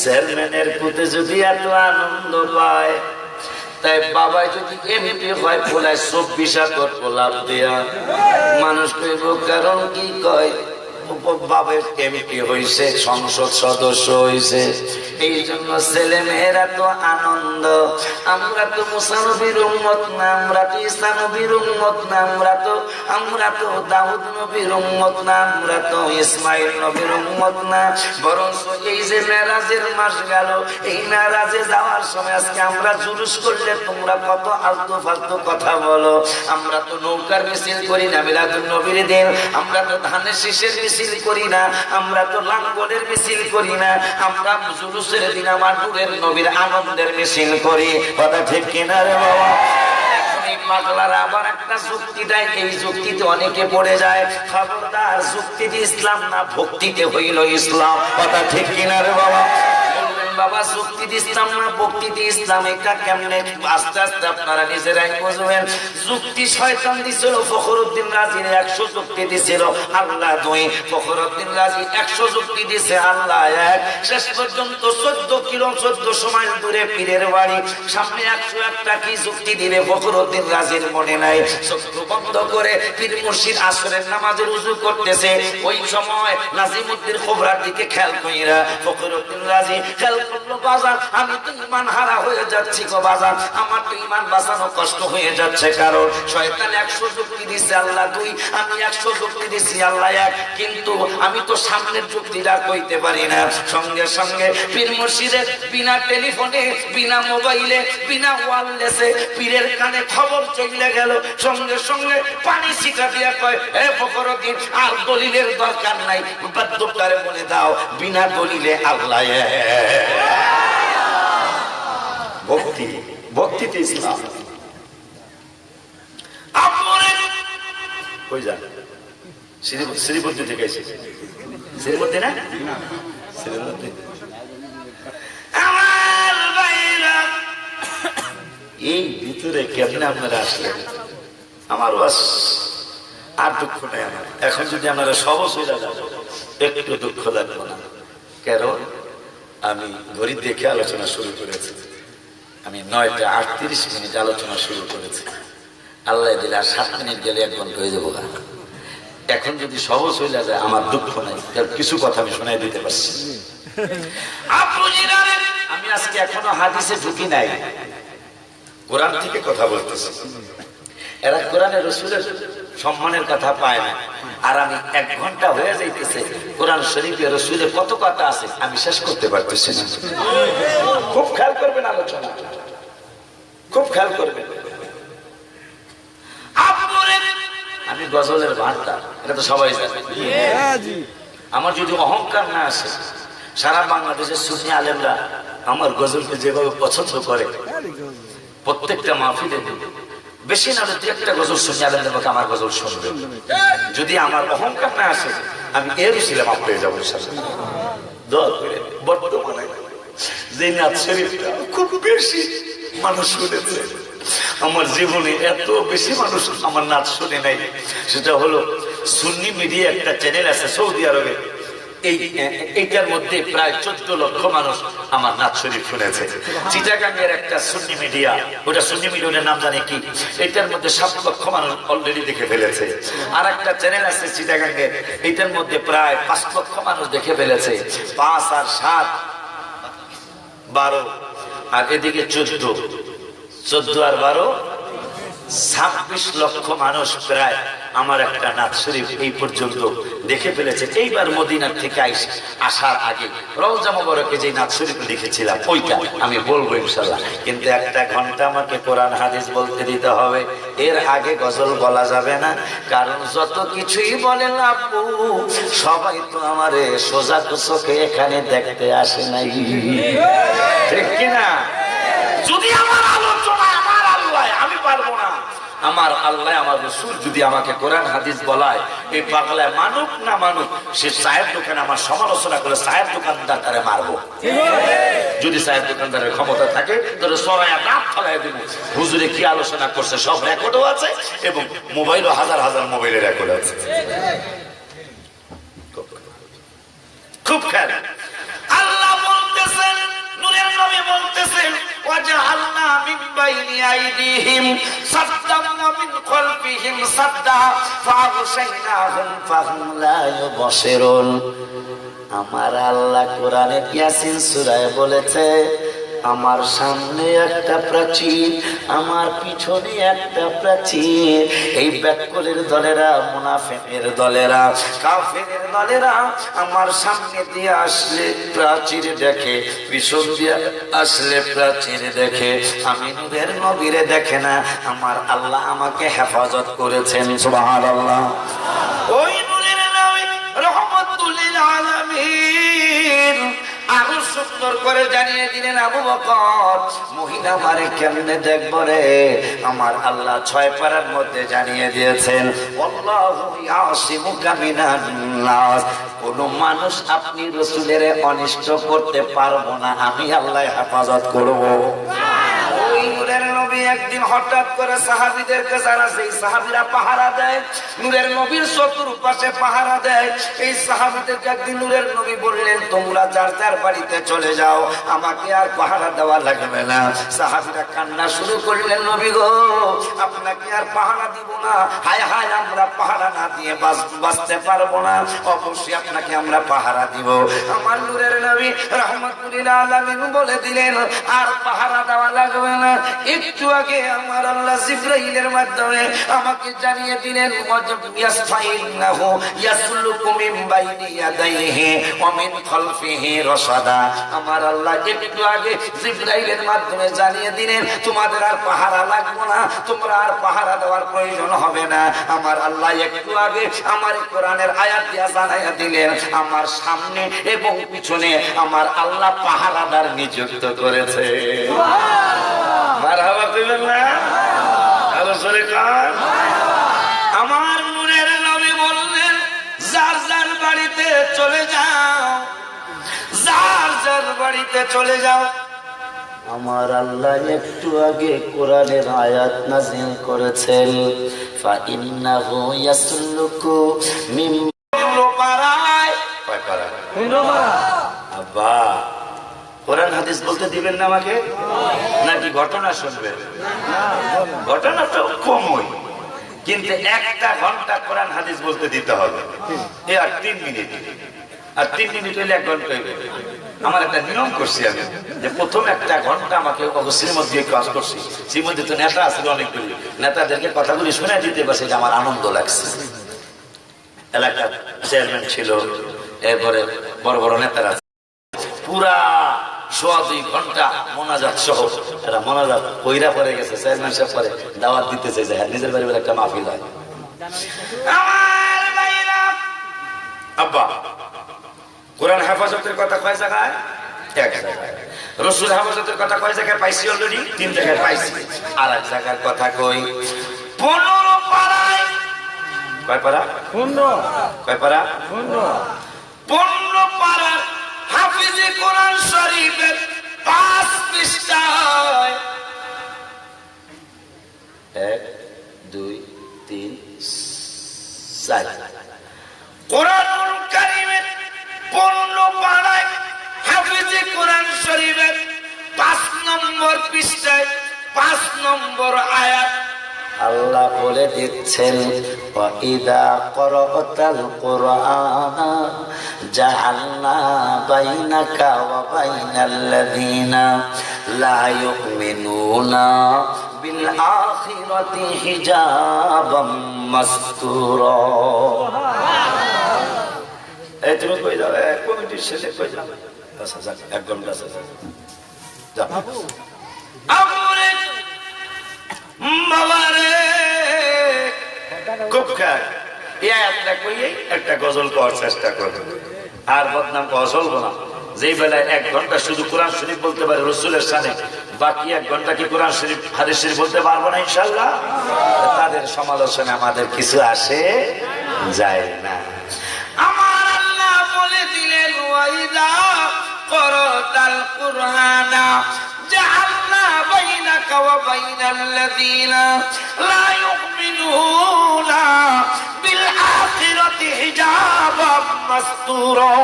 চেয়ারম্যানের প্রতি যদি এত আনন্দ পায়, তাই বাবাই যদি এমপি হয় বলে 24 একর গোলাপ দেয়া মানুষ কইব কারণ কি কয় বাবার এমপি হইছে, সংসদ সদস্য হইছে, এই জন্য ছেলে মেয়েরা তো আনন্দ। আমরা তো মুসা নবীর উম্মত না, আমরা তো ঈসা নবীর উম্মত না, আমরা তো দাউদ নবীর উম্মত না, আমরা তো ইসমাইল নবীর উম্মত না। বরং এই যে মেরাজের মাস গেল, এই মেরাজে যাওয়ার সময় আজকে আমরা জুলুস করলে তোমরা কত আলতু ফালতু কথা বলো। আমরা তো নৌকার মিছিল করি না মিলাদুন নবীর দিন, আমরা তো ধানের শীষের মিছিল করি না, আমরা তো লাঙ্গলের মিছিল করি না, আমরা জুলুসের দিন আমার নূরের নবীর আনন্দের মিছিল করি। কথা ঠিক কিনা রে বাবা? পাগলারা আবার একটা যুক্তি দেয়, এই যুক্তিতে অনেকে পড়ে যায়। খবরদার, যুক্তিতে ইসলাম না, ভক্তিতে হইল ইসলাম। কথা ঠিক কিনা রে বাবা? বাবা যুক্তিতে ইসলাম না, ভক্তিতে ইসলাম, এটা কেমনে? আস্তে আস্তে আপনারা নিজেরাই বুঝবেন। যুক্তি শয়তান দিছিল ফখরুদ্দিন রাজির, 100 যুক্তি দিছিল আল্লাহ 2, ফখরুদ্দিন রাজি 100 যুক্তি দিছে আল্লাহ 1। শেষ পর্যন্ত 14 মাইল দূরে পীরের বাড়ি, সামনে 101টা কি যুক্তি দিবে ফখরুদ্দিন রাজির মনে নাই। চক্ষু বন্ধ করে পীর মুর্শিদ আসরের নামাজের উযু করতেছে, ওই সময় নাজিমউদ্দিন কোবরার দিকে খেয়াল কইরা ফখরুদ্দিন রাজি খেয়াল করলো, বাজার আমি তো ঈমান হারা হয়ে যাচ্ছি গো বাজার, আমার তো ঈমান বাঁচানো কষ্ট হয়ে যাচ্ছে। কারণ শয়তান 100 যুক্তি দিছে আল্লাহ 2, আমি 100 যুক্তি দিছি আল্লাহ 1, কিন্তু আমি তো সামনের যুক্তিটা কইতে পারি না। সঙ্গে সঙ্গে পীর মুর্শিদের বিনা টেলিফোনে, বিনা মোবাইলে, বিনা ওয়্যারলেসে পীরের কানে খবর চলে গেল। সঙ্গে সঙ্গে পানি ছিটা দিয়া কয়, এ ফখরুদ্দিন, আর দলিলের দরকার নাই, বাদ্যকারে বলে দাও বিনা দলিলে আল্লাহ। ভক্তি, ভক্তিতে ইসলাম। কই যান? শ্রীবর্তী থেকে এসেছে। শ্রীবর্তী না? শ্রীবর্তী। আমার ভাইরা, এই ভিতরে কেমনে আপনারা আসলেন? আমার বাস আর দুঃখ নেই আমার। এখন যদি আপনারা সহজ হয়ে যান, একটু দুঃখ লাগবে না। কারণ আমি ঘড়ি দেখে আলোচনা শুরু করেছি, আমি 9টা 38 আলোচনা শুরু করেছি। আল্লাহ দিলে আর 7 মিনিট গেলে 1 ঘন্টা হয়ে যাবো। এখন যদি সহজ হয়ে যায় আমার দুঃখ নাই, কিছু কথা আমি শোনাই দিতে পারছি। আমি আজকে এখনো হাদিসে ঢুকি নাই, কোরআন থেকে কথা বলতেছি। এরা কোরআনের রাসূলের সম্মানের কথা পায় না, আর আমি 1 ঘন্টা হয়ে যাইতেছে কোরআন শরীফে রাসূলের কত কথা আছে আমি শেষ করতে পারতেছি না। খুব খেয়াল করবেন আলোচনা, খুব খেয়াল করবেন। আমি গজলের ভান্ডার, এটা তো সবাই জানে। আমার যদি অহংকার না আসে, সারা বাংলাদেশের সুন্নি আলেমরা আমার গজলকে যেভাবে পছন্দ করে, প্রত্যেকটা মাহফিলে বেশি না হলে 2-1টা গজল সুন্নি আলেমদের মধ্যে আমার গজল শুনবে। যদি আমার অহংকার না আসে, আমি এর ছিলাম মাফ পেয়ে যাবো। দোয়া করে বর্তমানে যে নাচ শরীফটা খুব বেশি মানুষ শুনেছে, আমার জীবনে এত বেশি মানুষ আমার নাচ শুনে নাই, সেটা হলো সুন্নি মিডিয়া একটা চ্যানেল আছে সৌদি আরবে, এইটার মধ্যে প্রায় 14 লক্ষ মানুষ আমার নাচ শরীফ শুনেছে। চিটাগাঙ্গের একটা সুন্নি মিডিয়া, ওটা সুন্নি মিডিয়ার নাম জানে কি, এটার মধ্যে 7 লক্ষ মানুষ অলরেডি দেখে ফেলেছে। আর একটা চ্যানেল আছে চিটাগাঙ্গের, এটার মধ্যে প্রায় 5 লক্ষ মানুষ দেখে ফেলেছে। 5 আর 7 12, আর এদিকে 14 আর 12 26 লক্ষ মানুষ প্রায় আমার একটা নাচ শরীফ এই পর্যন্ত দেখে ফেলেছে। এইবার মদিনার থেকে আসার আগে রওজা মোবারকে যে নাচ শরীফ লিখেছিলাম ওইটা আমি বলবো ইনশাআল্লাহ, কিন্তু 1 ঘন্টা আমাকে কোরআন হাদিস বলতে দিতে হবে, এর আগে গজল বলা যাবে না। কারণ যত কিছুই বলেন আপু, সবাই তো আমারে সোজা চোখে এখানে দেখতে আসে নাই, ঠিক কিনা? যদি আমার আলোচনা আমার আল্লাহ, আমি পারবো না, আমার আল্লাহ আমার রাসূল যদি আমাকে কোরআন হাদিস বলায়, এই পাগলায় মানুক না মানুক, সে চায়ের দোকানে আমার সমালোচনা করে চায়ের দোকানদার তারে মারবো। যদি চায়ের দোকানদারের ক্ষমতা থাকে তাহলে সরাইয়া রাত ফেলাই দেব। হুজুরে কি আলোচনা করছে সব রেকর্ডও আছে, এবং মোবাইলও হাজার হাজার মোবাইলে রেকর্ড আছে। খুব খেয়াল। আল্লাহ বলতেছেন বাইনি আইদিহিম সাদ্দাম ওয়া মিন খালফিহিম সাদ্দা ফাগশাইনাহুম ফাহুম লা ইউবশিরুন। আমার আল্লাহ কোরআনে ইয়াসিন সূরায় বলেছে, আমার সামনে একটা প্রাচীর, আমার পিছনে একটা প্রাচীর। এই ব্যাককলের দলেরা, মুনাফিকের দলেরা, কাফেরের দলেরা আমার সামনে দিয়ে আসলে প্রাচীর দেখে, পিছন দিয়ে আসলে প্রাচীর দেখে, আমি নূরের নবীরে দেখে না। আমার আল্লাহ আমাকে হেফাজত করেছেন, সুবহানাল্লাহ। ওই নূরের নবী রহমাতুল লিল আলামিন আরো সুন্দর করে জানিয়ে দিলেন, আবু বকর মহিলা মারে কেমনে দেখব রে? আমার আল্লাহ 6 পারার মধ্যে জানিয়ে দিয়েছেন, আল্লাহু ইয়াসিমুকা মিনান নাস। কোন মানুষ আপনি রাসূলের অনিষ্ট করতে পারবো না, আমি আল্লাহ হেফাজত করব। ওই নূরের নবী একদিন হঠাৎ করে সাহাবীদেরকে, যারা সেই সাহাবীরা পাহারা দেয়, নূরের নবীর চতুর্পাশে পাহারা দেয়, এই সাহাবীদেরকে একদিন নূরের নবী বললেন, তোমরা যার যার বাড়িতে চলে যাও, আমাকে আর পাহারা দেওয়া লাগবে না। সাহাবীরা কান্না শুরু করলেন, নবী গো, আপনাকে আর পাহারা দিব না। হায় হায়, আমরা পাহারা না দিয়ে বাঁচতে পারবো না, অবশ্যই আপনাকে আমরা পাহারা দিব। আমার নূরের নবী রাহমাতুল লিল আলামিন বলে দিলেন, আর পাহারা দেওয়া লাগবে না। একটু আগে আমার আল্লাহ জিবরাইলের মাধ্যমে আমাকে জানিয়ে দিলেন, ইয়াসফাইনাহু ইয়াসলুকু মিন বাইনি ইয়াদাইহি ওয়া মিন খালফিহি রাসাদা। আমার আল্লাহ একটু আগে জিবরাইলের মাধ্যমে জানিয়ে দিলেন, তোমাদের আর পাহারা লাগবে না, তোমরা আর পাহারা দেওয়ার প্রয়োজন হবে না। আমার আল্লাহ একটু আগে আমার কোরআনের আয়াত দিয়া জানাইয়া দিলেন, আমার সামনে এবং পিছনে আমার আল্লাহ পাহারাদার নিযুক্ত করেছে। মারহাবা কইবেন না? আরো জোরে কান। আমার নূরের নবী বললেন, যার যার বাড়িতে চলে যাও, যার যার বাড়িতে চলে যাও। আমার আল্লাহ একটু আগে কোরআনের আয়াত নাযিল করেছেন, ফা ইন্নাহু ইয়াসলুকু মিন পারায়, কয় পারা? আব্বা, কোরআন হাদিস বলতে দিবেন না আমাকে, নাকি ঘটনা শুনবেন? ঘটনা তো কমই, কিন্তু একটা ঘন্টা কোরআন হাদিস বলতে দিতে হবে। এ আর 3 মিনিট, আর 3 মিনিট হলে 1 ঘন্টা হইবে। আমার একটা নিয়ম করছি আমি, যে প্রথম 1 ঘন্টা আমাকে শ্রীমত দিয়ে কাজ করছি। শ্রীমতী তো নেতা আছে অনেকগুলি, নেতাদেরকে কথাগুলি শুনে দিতে পারছে, যে আমার আনন্দ লাগছে। এলাকার চেয়ারম্যান ছিল, এরপরে বড় বড় নেতারা, পুরা 2.5 ঘন্টা মোনাজাত সহ, এরা মোনাজাত কইরা পরে গেছে। চেয়ারম্যান সাহেব পরে দাওয়াত দিতে চাইছে, হ্যাঁ নিজের বাড়ির একটা মাহফিল হয়। আমার ভাইরা, আব্বা, কোরআন হেফাজতের কথা কয় জায়গায়? 1 জায়গায়। রাসূল হেফাজতের কথা কয় জায়গায় পাইছি? অলরেডি 3 জায়গায় পাইছি। আর এক জায়গার কথা কই, 15 পারায়। কয় পারা? 15। কয় পারা? 15 পারা হাফিজে কোরআন শরীফের 5 পৃষ্ঠায় 1 2 3 4 কোরআনুল কারীমের 15 পারায় হাফিজে কোরআন শরীফের 5 নম্বর পৃষ্ঠায় 5 নম্বর আয়াত আল্লাহ বলে দিচ্ছেন, ওয়াইদা ক্বরাতাল কুরআনা জাআলনা বাইনাকা ওয়া বাইনাল্লাযীনা লা ইউমিনুনা বিল আখিরাতি হিজাবাম মাসতুরা। এই তুমি কই যাও? কমিটির শেষে কই যাও? আচ্ছা যাক, 1 ঘন্টা আছে, যাও। আমরে মাওয়ারে কুপকা একটা কইয়ে একটা গজল করার চেষ্টা করো, আর বদনাম করা চলবে না। যেই বেলায় 1 ঘন্টা শুধু কোরআন শরীফ বলতে পারে রাসূলের শানে, বাকি 1 ঘন্টা কি কোরআন শরীফ হাদিস শরীফ বলতে পারবো না ইনশাআল্লাহ? তাদের সমালোচনা আমাদের কিছু আসে যায় না। আমার আল্লাহ বলে দিলেন, ওয়াইদা ক্বরাতাল কুরআনা জাআলনা বাইনাকা ওয়া বাইনাল্লাযীনা লা ইউমিনুনা বিল আখিরাতি হিজাবাম মাসতুরা।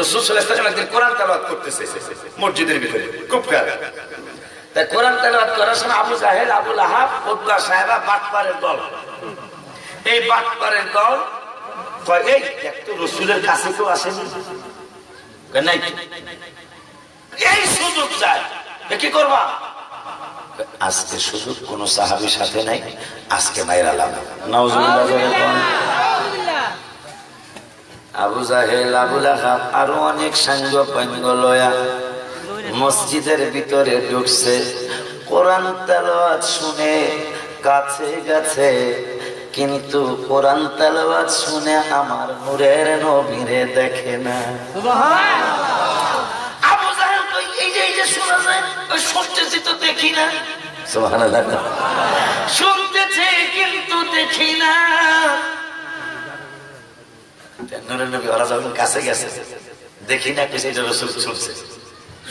রাসূল সাল্লাল্লাহু আলাইহি ওয়াসাল্লাম একদিন কোরআন তেলাওয়াত করতেছে মসজিদের ভিতরে, খুব খারাপ। তাই কোরআন তেলাওয়াত করার সময় আবু জাহেল, আবু লাহাব, উতবা সাহেবা বাটপারের দল, এই বাটপারের দল কয় এই একটু রাসূলের কাছে কেউ আসেনি, নাই এই সুযোগ চাই, কি করবা? আজকে সুযোগ কোন সাহাবীর সাথে নাই, আজকে মাইরালাম। নাউজুবিল্লাহ। আবু জাহেল, আবু লাহাব আরো অনেক সাঙ্গ পাঙ্গ লয়া মসজিদের ভিতরে ঢুকছে। কোরআন তেলাওয়াত শুনে কাছে গেছে, কিন্তু কোরআন তেলাওয়াত শুনে আমার নূরের নবীরে দেখে না। আবু জাহেল কই এই যে শোনা যায়, ওই শুনতেছি তো দেখি না। সুবহানাল্লাহ, শুনতেছে কিন্তু দেখি না। নূরের নবী ওরা যখন কাছে গেছে, দেখি না কিছু, এটা রাসূল শুনছে,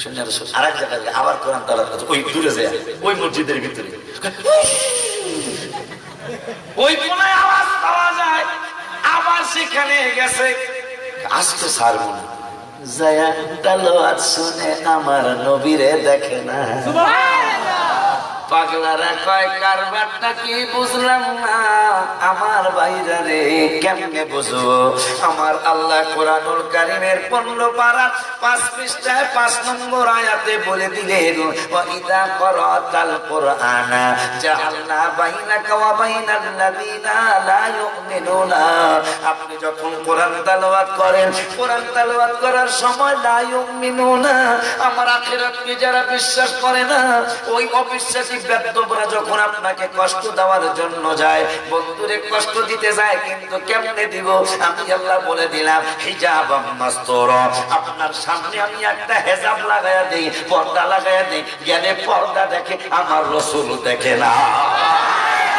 শুনে রাসূল আরেক জায়গায় আবার কোরআন তেলাওয়াত করছে, ওই দূরে যায়, ওই মসজিদের ভিতরে ওই কোনায় আওয়াজ পাওয়া যায়, আবার সেখানে গেছে। আজকে সার মনে যায় তেলাওয়াত শুনে আমার নবীরে দেখে না। পাগলারা কয় কারবারটা কি বুঝলাম না, আমার বাইরা রে কেমনে বুঝবো? আমার আল্লাহ কোরআনুল কারীমের 15 পারা 5 পৃষ্ঠায় 5 নম্বর আয়াতে বলে দিলেন, ওয়া ইযা ক্বরাতাল কুরআনা জাআলনা বাইনাকা ওয়া বাইনাল্লাযিনা লা ইউমিনুনা। আপনি যখন কোরআন তেলাওয়াত করেন, কোরআন তেলাওয়াত করার সময় লা ইউমিনুনা, আমার আখিরাতকে যারা বিশ্বাস করে না, ওই অবিশ্বাসী ব্যক্তরা যখন আপনাকে কষ্ট দেওয়ার জন্য যায়, বন্ধুরে কষ্ট দিতে যায়, কিন্তু কেমনে দিব? আমি আল্লাহ বলে দিলাম হিজাবাম মাসতুরা, আপনার সামনে আমি একটা হিজাব লাগায়া দেই, পর্দা লাগায়া দেই, গেলে পর্দা দেখে, আমার রাসূল দেখে না।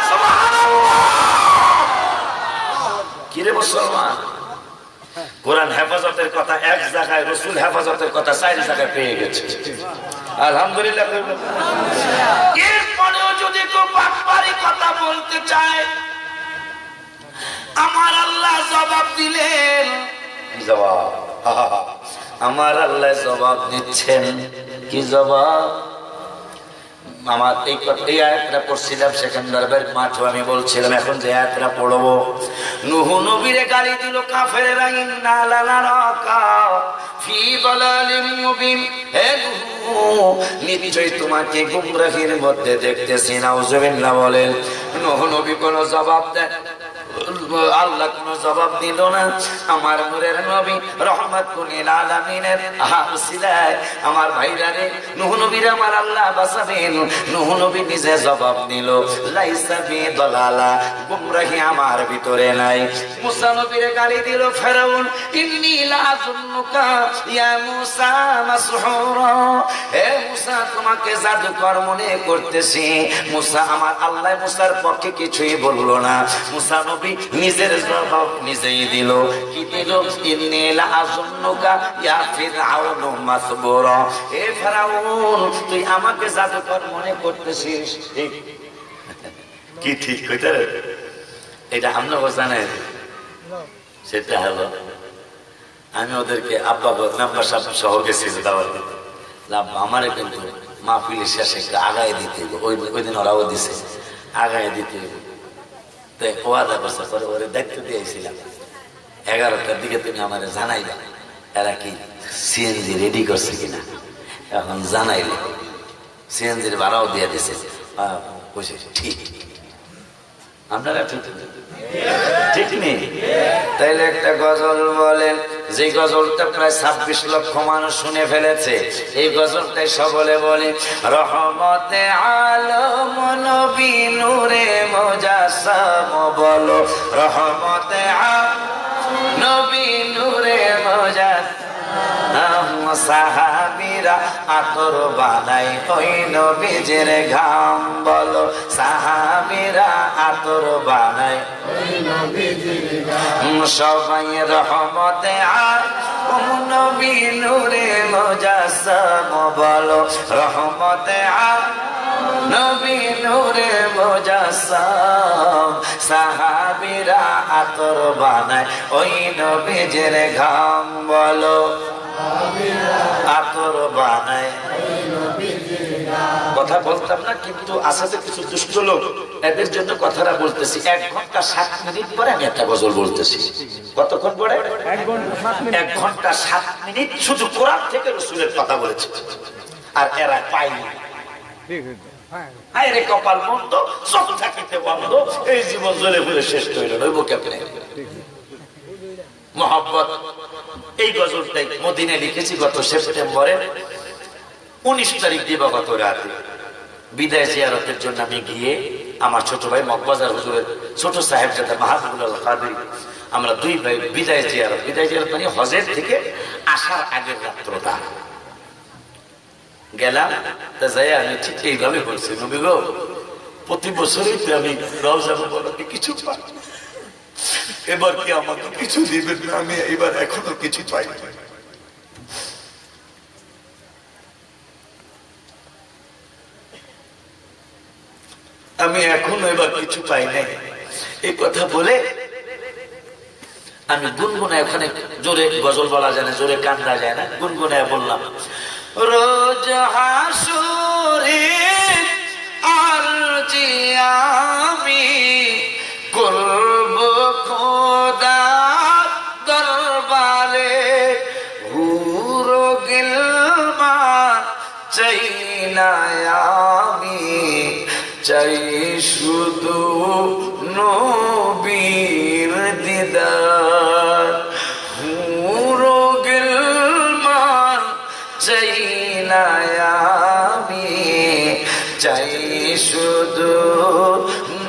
সুবহানাল্লাহ। কি রে মুসলমান, কোরআন হেফাজতের কথা এক জায়গায়, রাসূল হেফাজতের কথা 4 জায়গায় পেয়ে গেছে। আলহামদুলিল্লাহ। এরপরেও যদি কেউ বাটপারি কথা বলতে চায়, আমার আল্লাহ জবাব দিলেন। জবাব আমার আল্লাহ জবাব দিচ্ছেন। কি জবাব? আমার এই আয়াতটা পড়ছিলাম সেকেন্দারবের মাঠে, আমি বলছিলাম এখন যে আয়াতটা পড়বো, নূহ নবীরে গালি দিল কাফেরেরা, ইন্না লানারাকা ফি দালালিম মুবিন, হে নূহ নিশ্চয়ই তোমাকে গুমরাহির মধ্যে দেখতেছি। নাউজুবিল্লাহ বলেন। নূহ নবী কোনো জবাব দেয়, আল্লাহ কোন জবাব দিল না। আমার নূরের নবী রহমাতুল লিল আলামিনের হাসিলায় আমার ভাইরা রে, নূহ নবীর আমার আল্লাহ বাঁচাবেন। নূহ নবী নিজে জবাব দিল, লাইসা বি দালালা, গুমরাহি আমার ভিতরে নাই। মুসা নবীরে গালি দিল ফেরাউন, ইন্নী লাযুন্নুকা ইয়া মুসা মাসহুরা, হে মুসা তোমাকে জাদুকর মনে করতেছি। মুসা আমার আল্লাহ মুসার পক্ষে কিছুই বলল না। মুসা নবী নিজের জবাব নিজেই দিল। কি দিল? ইন্নী লাযুন্নুকা ইয়া ফিরআউন মাসবুরা, হে ফেরাউন তুই আমাকে জাদুকর মনে করতেছিস। ঠিক কি ঠিক কইতে? এটা আপনারা জানেন। সেটা হলো আমি ওদেরকে আব্বা মেম্বার সাহেব সহ গেছি দাওয়াত দিতে। আমারে কিন্তু মাহফিলের শেষে আগায় দিতে, ওই দিন ওরাও দিছে, আগায় দিতে ওয়াদা করছে। পরে ওরে দায়িত্ব দিয়েছিলাম 11টার দিকে তুমি আমাদের জানাইলে এরা কি সিএনজি রেডি করছে কিনা। এখন জানাইলে সিএনজির ভাড়াও দিয়ে দিছে। ঠিক আপনারা ঠিক নেই? তাইলে একটা গজল বলেন, যে গজলটা প্রায় 26 লক্ষ মানুষ শুনে ফেলেছে। এই গজলটাই সকলে বলে, রহমতে আলম নবী নূরে মুজাসসাম, বলো রহমতে আলম নবী নূরে মুজাসসাম, সাহাবীরা আতর বানাই ওই নবীজির ঘাম, বলো সাহাবীরা আতর বানাই ওই নবীজির ঘাম, সবাই রহমতে আলম নবী নূরে মুজাসসাম, বলো রহমতে আলম নবী নূরে মুজাসসাম, সাহাবীরা আতর বানায় ওই নবীজির ঘাম, বলো আতর বানায়। কথা বলতাম না, কিন্তু আসলে কিছু দুষ্ট লোক, এদের জন্য কথাটা বলতেছি। 1 ঘন্টা 7 মিনিট পরে আমি একটা গজল বলতেছি। কতক্ষণ পরে? 1 ঘন্টা 7 মিনিট শুধু কোরআন থেকে রাসূলের কথা বলেছে, আর এরা পায়নি। হায় রে কপাল মন্দ, চোখ থাকিতে বন্ধ, এই জীবন জ্বলে পুড়ে শেষ হইল। নইব কেমনে মহব্বত। এই গজলটাই মদিনায় লিখেছি গত সেপ্টেম্বরের 19 তারিখ দিবাগত রাতে। বিদায় জিয়ারতের জন্য আমি গিয়ে আমার ছোট ভাই মগবাজার হুজুরের ছোট সাহেবজাদা মাহবুবুল কাদের, আমরা 2 ভাই বিদায় জিয়ারত মানে হজের থেকে আসার আগের রাত্রটা গেলাম। তা যাই আমি ঠিক এইভাবে বলছি, নবী গো, প্রতি বছরই তো আমি রওজা মুবারকে কিছু পাই, এবার কি আমাকে কিছু দিবেন না? আমি এবার এখনো কিছু পাই না। আমি এখনো এবার কিছু পাই নাই। এই কথা বলে আমি গুনগুনায়, ওখানে জোরে গজল বলা যায় না, জোরে কান্দা যায় না, গুনগুনায় বললাম, রোজ হাসুরে আরজি আমি করব খোদা দরবারে, হুরো গিলমান চাই না আমি, চাই শুধু নবীর দিদার, হুরো গিলমান চাই না আমি, চাই শুধু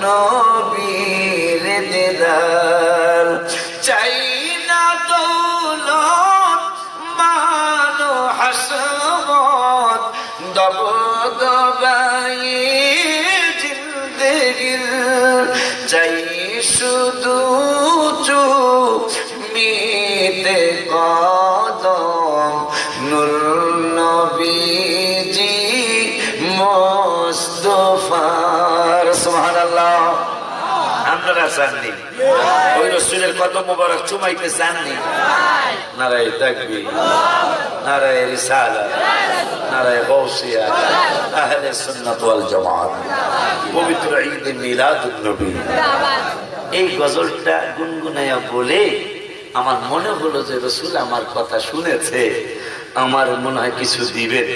নবীর দিদার, চাই না দৌলত মানো হাসমত দবদবাই জিন্দেগির, চাই শুধু চুমিতে কদম নূর নবীজি মুস্তাফার। সুবহানাল্লাহ। আপনারা চাননি ওই রাসূলের কদম মোবারক চুমাইতে? চাননি? নারায়ে তাকবীর, নারায়ে রিসালাত, নারায়ে গাউসিয়া, আহলে সুন্নাত ওয়াল জামাত, পবিত্র ঈদ মিলাদুন নবী। এই গজলটা গুনগুনায়া বলে আমার মনে হলো যে রাসূল আমার কথা শুনেছে, আমার মনে হয় কিছু দিবেন।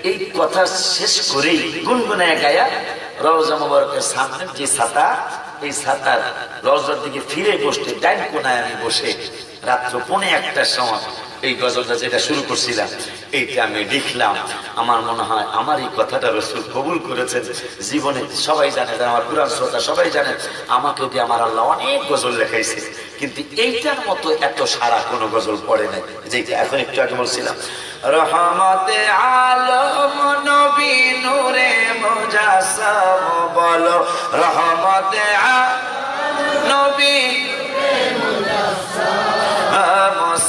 এই কথা শেষ করেই গুনগুনায়া গায়া রওজা মুবারকের সামনে যে ছাতা, এই ছাতার রওজার দিকে ফিরে বসতে ডাইন কোনায় আমি বসে রাত্র 1:45টার সময় এই গজলটা যেটা শুরু করছিলাম, এইটা আমি লিখলাম। আমার মনে হয় আমার এই কথাটা রাসূল কবুল করেছেন। জীবনে সবাই জানে, আমার পুরাণ শ্রোতা সবাই জানেন, আমাকে দিয়ে আমার আল্লাহ অনেক গজল লেখাইছে, কিন্তু এইটার মতো এত সারা কোনো গজল পড়ে নাই, যেটা এখন একটু আগে বলছিলাম। রহমতে আলম নবী নূরে মুজাসসাম বলো, রহমতে নবী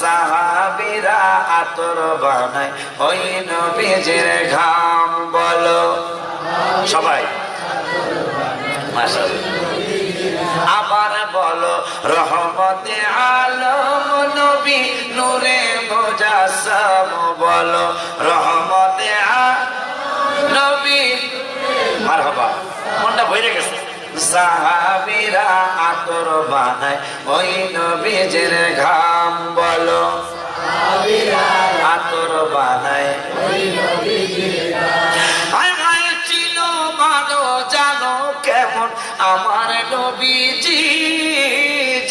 সাহাবীরা আতর বানায় ওই নবীজির ঘাম বলো। সবাই মাশাআল্লাহ। আবার বলো, রহমতে আলম নবী নূরে মুজাসসাম বলো, রহমতে নবী। মারহাবা, মনটা ভরে গেছে। সাহাবীরা আতর বানায় ওই নবীজির ঘাম বলো, আতর বানায় ওই নবীজির ঘাম। আয় চিনো মানো জানো কেমন আমার নবীজি,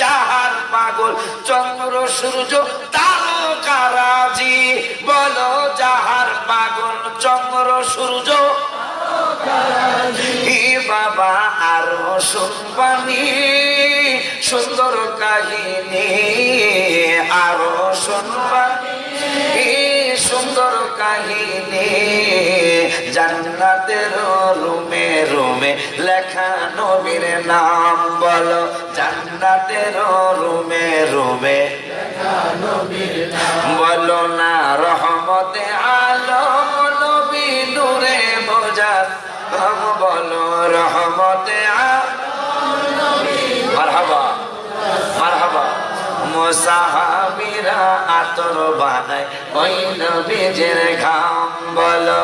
যাহার পাগল চন্দ্র সূর্য তারকারাজি বলো, যাহার পাগল চন্দ্র সূর্য বাবা। আরো শুনবানি সুন্দর কাহিনী, আরো শুনবানি সুন্দর কাহিনী, জান্নাতের রুমে রুমে লেখা নবীর নাম বলো, জান্নাতের রুমে রুমে লেখা নবীর নাম বলো না। রহমতে আলম নবী নূরে মুজাসসাম বলো, রহমতে মারহাবা মারহাবা। সাহাবীরা আতর বানায় ওই নবীজির ঘাম বলো।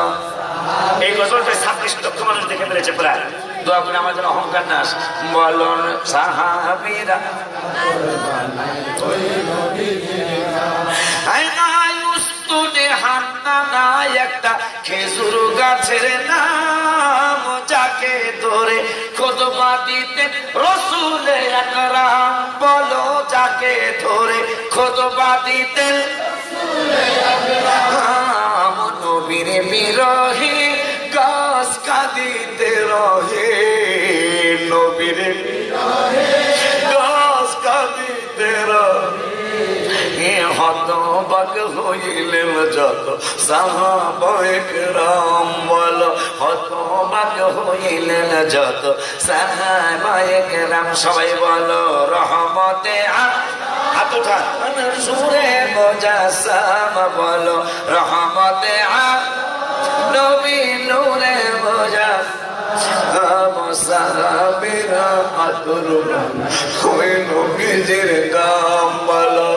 এই গজলটা 26 লক্ষ মানুষ দেখে ফেলেছে প্রায়। দোয়া করে আমার জন্য অহংকার না আসে। বলুন সাহাবীরা একটা খেজুর গাছের নাম যাকে ধরে খুতবা দিতেন রাসূল আকরাম বলো যাকে ধরে খুতবা দিতেন নবীর বিরহে গাছ কাঁদিতে রহে নবীর বিরহে গাছ কাঁদিতে রহে হতবাক হইলেন যত সাহাবায়ে কেরাম বলো হতবাক হইলেন যত সাহাবায়ে কেরাম সবাই বলো রহমতে হাত উঠা সুরে মুজাসসাম বলো রহমতে নবী নূরে মুজাসসাম সাহাবীরা আতর ওই নবীজির গাম বলো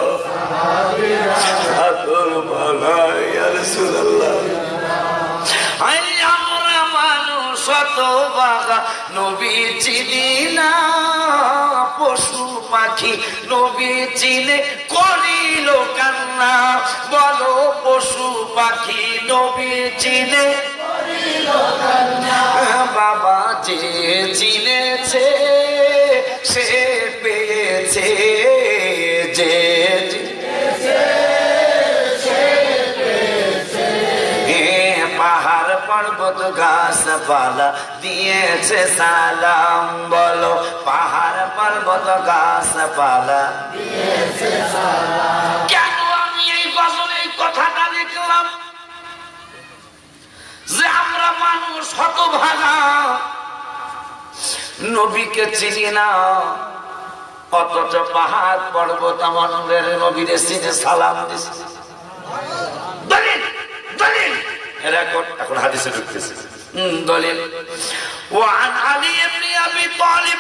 আতর বলো ইয়া রাসূলুল্লাহ। আমরা মানুষ শতভাগা নবী চিনি না পশু পাখি নবী চিনে করিল কান্না বলো পশু পাখি নবী চিনে বাবা যে চিনেছে সে পেয়েছে যে পাহাড় পর্বত গাছপালা দিয়েছে সালাম বলো পাহাড় পর্বত গাছপালা দিয়েছে সালাম। কেন আমি এই গজলে এই কথাটা লিখলাম যে আমরা মানুষ হতভাগা নবীকে চিনি না অথচ পাহাড় পর্বত আমাদের নবীর চিনে সালাম দিছে। দলিল দলিল এখন হাদিসে ঢুকতেছে দলিল وعن علي بن ابي طالب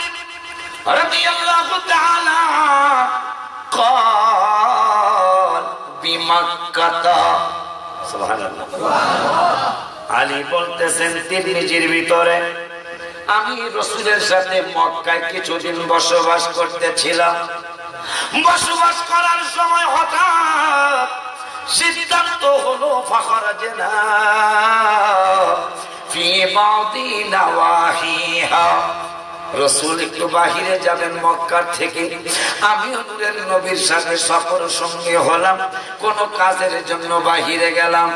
رضي الله تعالى قال بمكة سبحان الله আলী বলতেছেন তিরমিজির ভিতরে আমি রাসূলের সাথে মক্কায় কিছুদিন বসবাস করতেছিলাম। বসবাস করার সময় হঠাৎ সিদ্ধান্ত হলো ফাখরাজনা ফি বাদি নাওয়াহিহা রাসূল একটু বাহিরে যাবেন মক্কা থেকে। আমি নূরের নবীর সাথে সফর সঙ্গে হলাম কোন কাজের জন্য বাহিরে গেলাম।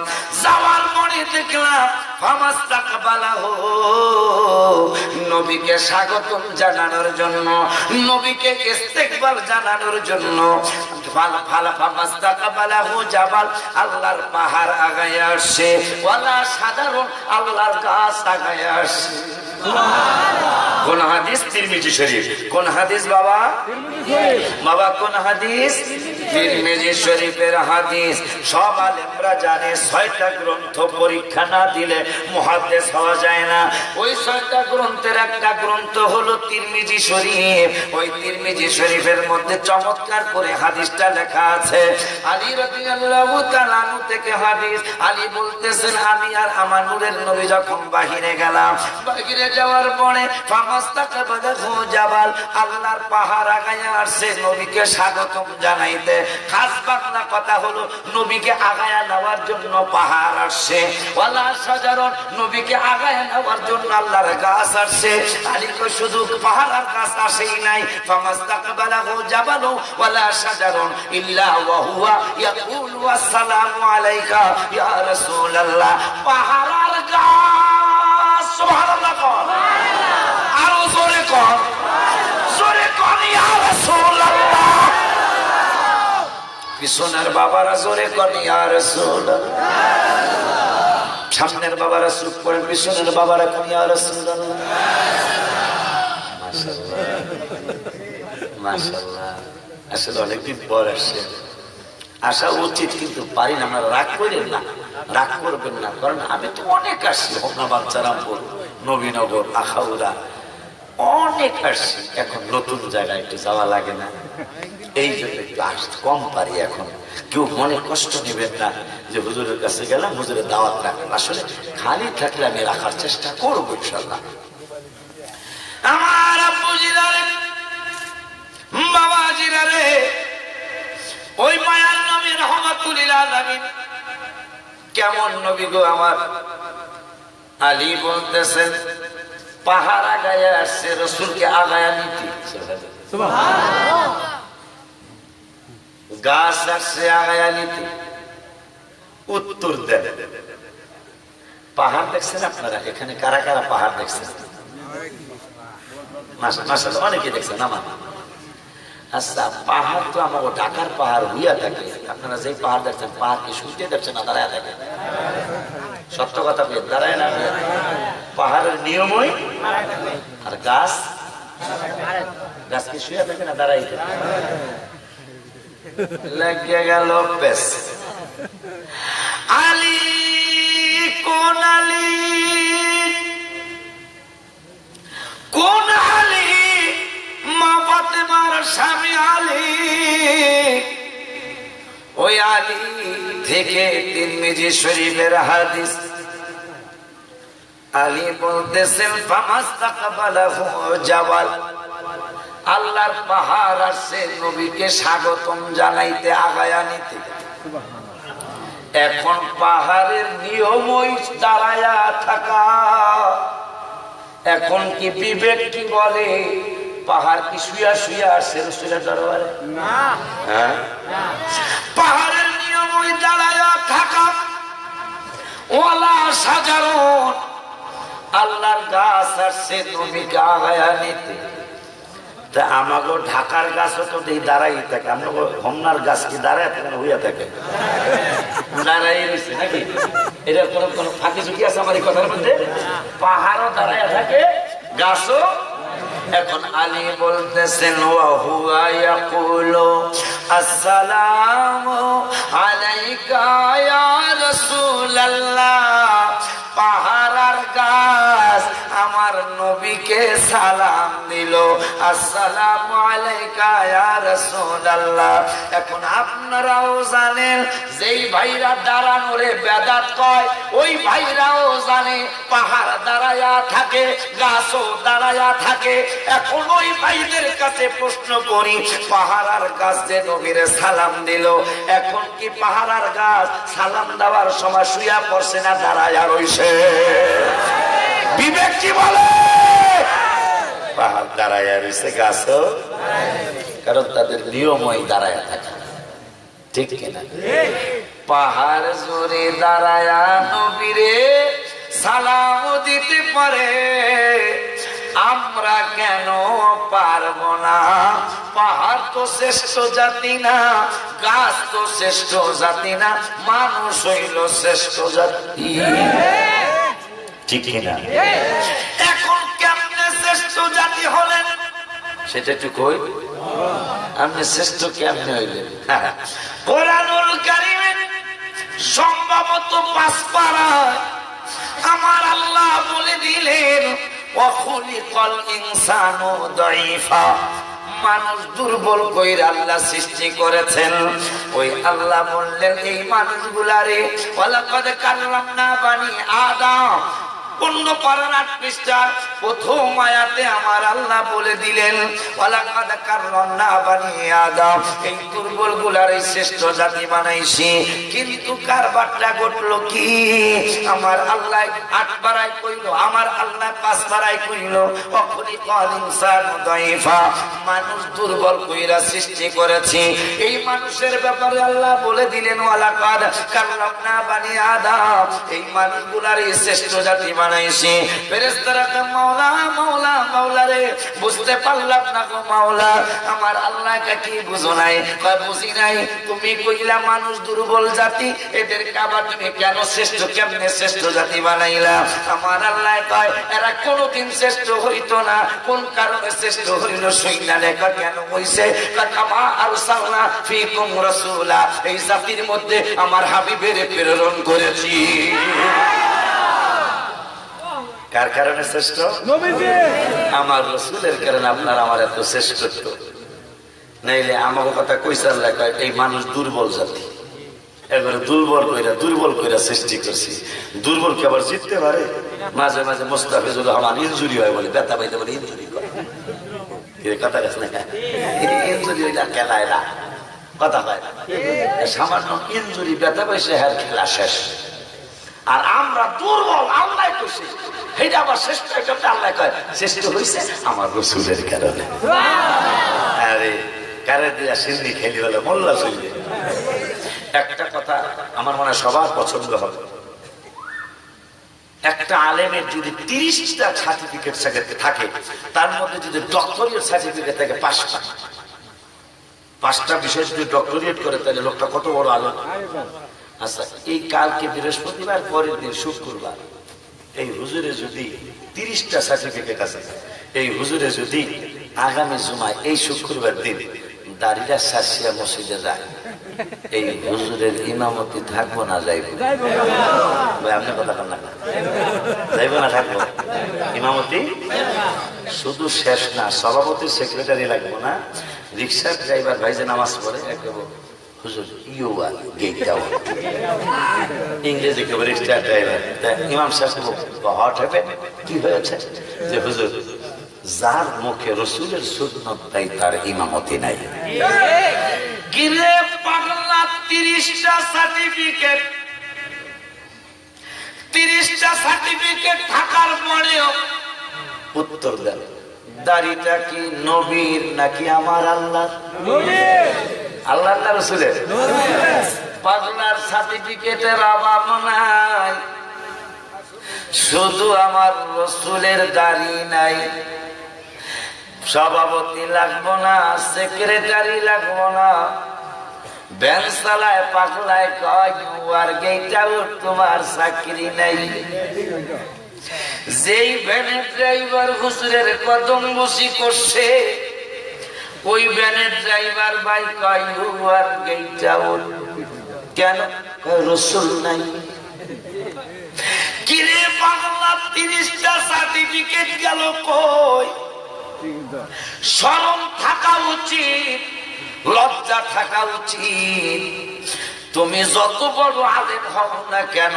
যাওয়ার পরে দেখলাম ফামাস্তাকবালাহু নবীকে স্বাগতম জানানোর জন্য নবীকে ইস্তেকবাল জানানোর জন্য ফামাস্তাকবালাহু জাবাল আল্লাহর পাহাড় আগায় আসছে ওয়ালা সাধারণ আল্লাহর গাছ আগায় আসছে। কোন হাদিস? তিরমিজি শরীফ। কোন হাদিস বাবা? বাবা কোন হাদিস? তিরমিজি শরীফের হাদিস। সব আলেমরা জানে 6টা গ্রন্থ পরীক্ষা না দিলে মুহাদ্দিস হওয়া যায় না। ওই 6টা গ্রন্থের একটা গ্রন্থ হলো তিরমিজি শরীফ। ওই তিরমিজি শরীফের মধ্যে চমৎকার করে হাদিসটা লেখা আছে। আলী রাদিয়াল্লাহু তাআলা থেকে হাদিস। আলী বলতেছেন আমি আর আমার নূরের নবী যখন বাহিরে গেলাম, বাহিরে যাওয়ার পরে ফামাস্তাকবালাহু জাবাল আল্লাহর পাহাড় আগায় আসছে নবীকে স্বাগতম জানাইতে। খাস বাংলা কথা হলো নবীকে আগায়া নেওয়ার জন্য পাহাড় আসছে ওয়ালা সাজারন নবীকে আগায়া নেওয়ার জন্য আল্লাহর গাছ আসছে। আলী কো শুধু পাহাড় আর গাছ আসেই নাই ফামাস্তাকবালাহু জাবালু ওয়ালা সাজারন ইল্লা ওয়া হুয়া ইয়াকুলু আসসালামু আলাইকা ইয়া রাসূলুল্লাহ। পাহাড় আর গাছ সুবহানাল্লাহ কর আরো জোরে কর জোরে কর ইয়া রাসূলুল্লাহ। পিছনের বাবারা জোরে কর ইয়া রাসূলুল্লাহ। সামনের বাবারা চুপ করেন, পিছনের বাবারা কোন ইয়া রাসূলুল্লাহ। মাশাআল্লাহ মাশাআল্লাহ। আসলে অনেকদিন পর আসছে, আসা উচিত কিন্তু পারি না। আমরা রাগ করেন না, রাগ করবেন না, কারণ আমি তো অনেক আসছি হোমনা বাচ্চারামপুর নবীনগর আখাউড়া অনেক আসছি। এখন নতুন জায়গায় একটু যাওয়া লাগে না? এই জন্য একটু আসতে কম পারি এখন। কেউ মনে কষ্ট নেবেন না যে হুজুরের কাছে গেলাম, হুজুরের দাওয়াত রাখলাম। আসলে খালি থাকলে আমি রাখার চেষ্টা করবো ইনশাল্লাহ। আমার আব্বু জিরারে, বাবা জিরারে, ওই মায়ার নবী রহমাতুল লিল আলামিন কেমন নবী গো আমার। আলী বলতেছেন পাহাড় আগায় আসছে রসুলকে আগায়া নিতে, গাছ আসছে আগায়া নিতে। উত্তর দেন পাহাড় দেখছেন আপনারা? এখানে কারা কারা পাহাড় দেখছেন? মাশাআল্লাহ অনেকে দেখছেন। আমার আচ্ছা, পাহাড় তো আমার ঢাকার পাহাড় হইয়া থাকে। আপনারা যে পাহাড় দেখছেন, পাহাড় কি শুইতে দেখছেন না দাঁড়ায় থাকে? সত্য কথা বলে দাঁড়ায় না। পাহাড়ের নিয়মই আর গাছ, গাছ কি শুয়ে থাকে না দাঁড়াই থাকে? লেগে গেল পেস। আলী কোন আলী, কোন আলী? মা ফাতেমার স্বামী আলী। ওই আলী থেকে তিরমিজি শরীফের হাদিস। আলী বলতেছেন ফামাস্তাকবালাহু জাবাল, আল্লাহর পাহাড় আসছে নবীকে স্বাগতম জানাইতে, আগায়া নিতে। এখন পাহাড়ের নিয়মই দাঁড়ায়া থাকা। এখন কি বিবেক কি বলে? পাহাড় কি শুয়া শুয়া আসছে রসুলের দরবারে? হ্যাঁ, পাহাড়ের নিয়মই দাঁড়ায়া থাকা। ওয়ালা সাজারুন, আল্লাহর গাছ আসছে নবীকে আগায়া নিতে। তা আমাগো ঢাকার গাছও তো দাঁড়াই থাকে। আমাগো হোমনার গাছ কি দাঁড়ায় থাকে না হইয়া থাকে? দাঁড়াই রয়েছে নাকি? এটা কোন কোন ফাঁকি ঝুঁকি আছে আমার এই কথার মধ্যে? পাহাড়ও দাঁড়ায় থাকে, গাছও। এখন আলী বলতেছেন ওয়া হুয়া ইয়াকুলু আসসালামু আলাইকা ইয়া রাসূলুল্লাহ। পাহাড় আর গাছ আমার নবীকে সালাম দিল, আসসালামু আলাইকা ইয়া রাসূলুল্লাহ। এখন আপনারাও জানেন যেই ভাইরা দাঁড়ানোরে বেদাত কয়, ওই ভাইরাও জানে পাহাড় দাঁড়ায়া থাকে, গাছও দাঁড়ায়া থাকে। এখন ওই ভাইদের কাছে প্রশ্ন করি, পাহাড় আর গাছ যে নবীরে সালাম দিল, এখন কি পাহাড় আর গাছ সালাম দেওয়ার সময় শুয়া পড়ছে না দাঁড়ায়া রইছে? বিবেক কি বলে? পাহাড় দাঁড়ায়া রইছে, গাছও, কারণ তাদের নিয়মই দাঁড়ায়া থাকে। ঠিক কিনা? পাহাড় জোরে দাঁড়ায়া নবীরে সালাম দিতে পারে, আমরা কেন পারবো না? পাহাড় তো শ্রেষ্ঠ জাতি না, গাছ তো শ্রেষ্ঠ জাতি না, মানুষ হইল শ্রেষ্ঠ জাতি। ঠিক কিনা? এখন কেমনে শ্রেষ্ঠ জাতি হলেন সেটা একটু কই। আপনি শ্রেষ্ঠ কেমনে হইলেন? কোরআনুল কারীমে সম্ভবত 5 পারায় আমার আল্লাহ বলে দিলেন ওয়াখুলিকাল ইনসানু দাঈফা। মানুষ দুর্বল কইরা আল্লাহ সৃষ্টি করেছেন। ওই আল্লাহ বললেন এই মানুষগুলারে ওয়ালাকাদ কাররামনা বানি আদম। 15 পারার 8 পৃষ্ঠার প্রথম আয়াতে আমার আল্লাহ বলে দিলেন ওয়ালাকাদ কাররামনা বানি আদম, এই দুর্বলগুলারে শ্রেষ্ঠ জাতি বানাইছি। কিন্তু কারবারটা ঘটলো কি? আমার আল্লাহ 8 পারায় কইলো, আমার আল্লাহ 5 পারায় কইলো ওয়াখুলিকাল ইনসানু দাঈফা। মানুষ দুর্বল কইরা সৃষ্টি করেছি। এই মানুষের ব্যাপারে আল্লাহ বলে দিলেন ওয়ালাকাদ কাররামনা বানি আদম, এই মানুষগুলারে শ্রেষ্ঠ জাতি বানাইছি। ফেরেশতারা মাওলা মাওলা মাওলা রে, বুঝতে পারলাম না গো মাওলা, আমার আল্লাহকে কি বুঝো নাই? কয় বুঝি নাই। তুমি কইলা মানুষ দুর্বল জাতি, এদেরকে আবার তুমি কেন শ্রেষ্ঠ, কেমনে শ্রেষ্ঠ জাতি বানাইলা? আমার আল্লাহ কয় এরা কোনদিন শ্রেষ্ঠ হইতো না। কোন কারণে শ্রেষ্ঠ হইল শুইনা লেখা কেন হইছে? কামা আরসালনা ফীকুম রাসূলা, এই জাতির মধ্যে আমার হাবিবের প্রেরণ করেছি। কার কারণে শ্রেষ্ঠ? নবীজি, আমার রাসূলের কারণে আপনার আমার এত শ্রেষ্ঠত্ব। নাইলে আমাকে কথা কইছে আল্লাহ কয় এই মানুষ দুর্বল জাতি, এবারে দুর্বল কইরা সৃষ্টি করছি। দুর্বল কে আবার জিততে পারে? মাঝে মাঝে মোস্তাফিজুর রহমান ইনজুরি হয় বলে, ব্যথা পাইতে বলে ইনজুরি করে, কথা গেছে না? ইনজুরি হইলা খেলায় না, কথা হয় না। সামান্য ইনজুরি ব্যথা পাইছে, হ্যাঁ খেলা শেষ। আর আমরা দুর্বল, আল্লাহ কইছে সেইটা আবার শ্রেষ্ঠ। আল্লাহ কয় শ্রেষ্ঠ হইছে আমার রাসূলের কারণে। আরে কারে দিয়া সিন্নি খেলি বলে মোল্লা চলবে। একটা কথা আমার মনে হয় সবার পছন্দ হবে, একটা আলেমের যদি 30টা সার্টিফিকেট থাকে, তার মধ্যে যদি ডক্টরিয়েট সার্টিফিকেট থাকে 5টা বিষয় যদি ডক্টরিয়েট করে, তাহলে লোকটা কত বড় আলেম। আচ্ছা, এই কালকে বৃহস্পতিবার, পরের দিন শুক্রবার, এই হুজুরে যদি 30টা সার্টিফিকেট আছে, এই হুজুরে যদি আগামী জুমায় এই শুক্রবার দিন দাড়িটা সাসিয়া মসজিদে যায়, এই হুজুরের ইমামতি থাকবো না যাইব? আপনার কথা কান না, যাইব না থাকবো? ইমামতি শুধু শেষ না, সভাপতি সেক্রেটারি লাগবো না, রিক্সার ড্রাইভার ভাই যে নামাজ পড়ে একেবারে হুজুর ইউয়া গেট যাওয়া, ইংরেজি কেবল রিক্সার ড্রাইভার। ইমাম সাহেব হট হবে, কি হয়েছে যে হুজুর যার মুখে রসুলের সুন্নত তাই তার ইমামতি নাই। গিরে পাগলা 30টা সার্টিফিকেট, 30টা সার্টিফিকেট থাকার পরেও উত্তর দেন দাড়িটা কি নবীর নাকি আমার আল্লাহ? আল্লাহ না রসুলের? পাগলার সার্টিফিকেটের অভাব নাই, শুধু আমার রসুলের দাড়ি নাই। সভাপতি লাগবো না, সেক্রেটারি লাগবো না, ভ্যান চালায় পাগলায় কয় আর গেইটাও তোমার চাকরি নাই। যেই ভ্যানের ড্রাইভার হুজুরের কদম বসি করছে, ওই ভ্যানের ড্রাইভার ভাই কয় আর গেইটাও কেন? রসুল নাই। কিরে পাগলা 30টা সার্টিফিকেট গেল কই? শরম থাকা উচিত, লজ্জা থাকা উচিত। তুমি যত বড় আলেম হও না কেন,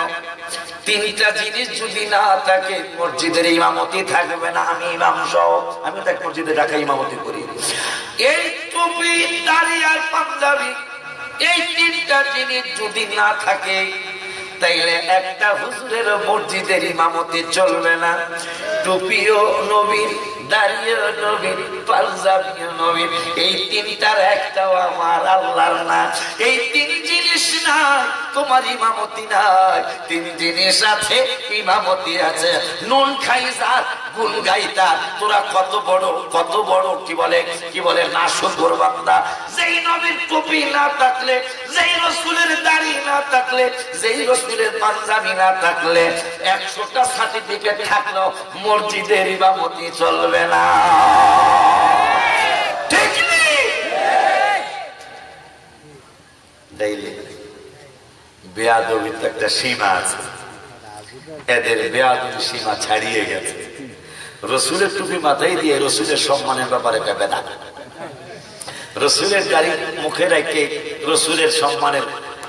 3টা জিনিস যদি না থাকে, মসজিদের ইমামতি থাকবে না। আমি ইমাম সহ আমি তো মসজিদে ঢাকা ইমামতি করি। এই টুপি, দাড়ি আর পাঞ্জাবি, এই 3টা জিনিস যদি না থাকে, তাইলে একটা হুজুরের মসজিদের ইমামতি চলবে না। টুপিও নবীর, দাড়িও নবীর, পাঞ্জাবিও নবীর, এই 3টার একটাও আমার আল্লাহর না। এই 3 জিনিস নাই, তোমার ইমামতি নাই। 3 জিনিস আছে, ইমামতি আছে। নুন খাই যার, গুণ গাই তার। তোরা কত বড় কি বলে নাশকর বান্দা। যেই নবীর টুপি না থাকলে, যেই রসুলের দাড়ি না থাকলে, যেই রসুলের পাঞ্জাবি না থাকলে, 100টা সার্টিফিকেট থাকলেও মসজিদের ইমামতি চলবে না। ঠিক নেই? বেয়াদবির একটা সীমা আছে, এদের বেয়াদবির সীমা ছাড়িয়ে গেছে। রসুলের টুপি মাথায় দিয়ে রসুলের সম্মানের ব্যাপারে ভেবে না, রসুলের গাড়ি মুখে রেখে রসুলের সম্মানের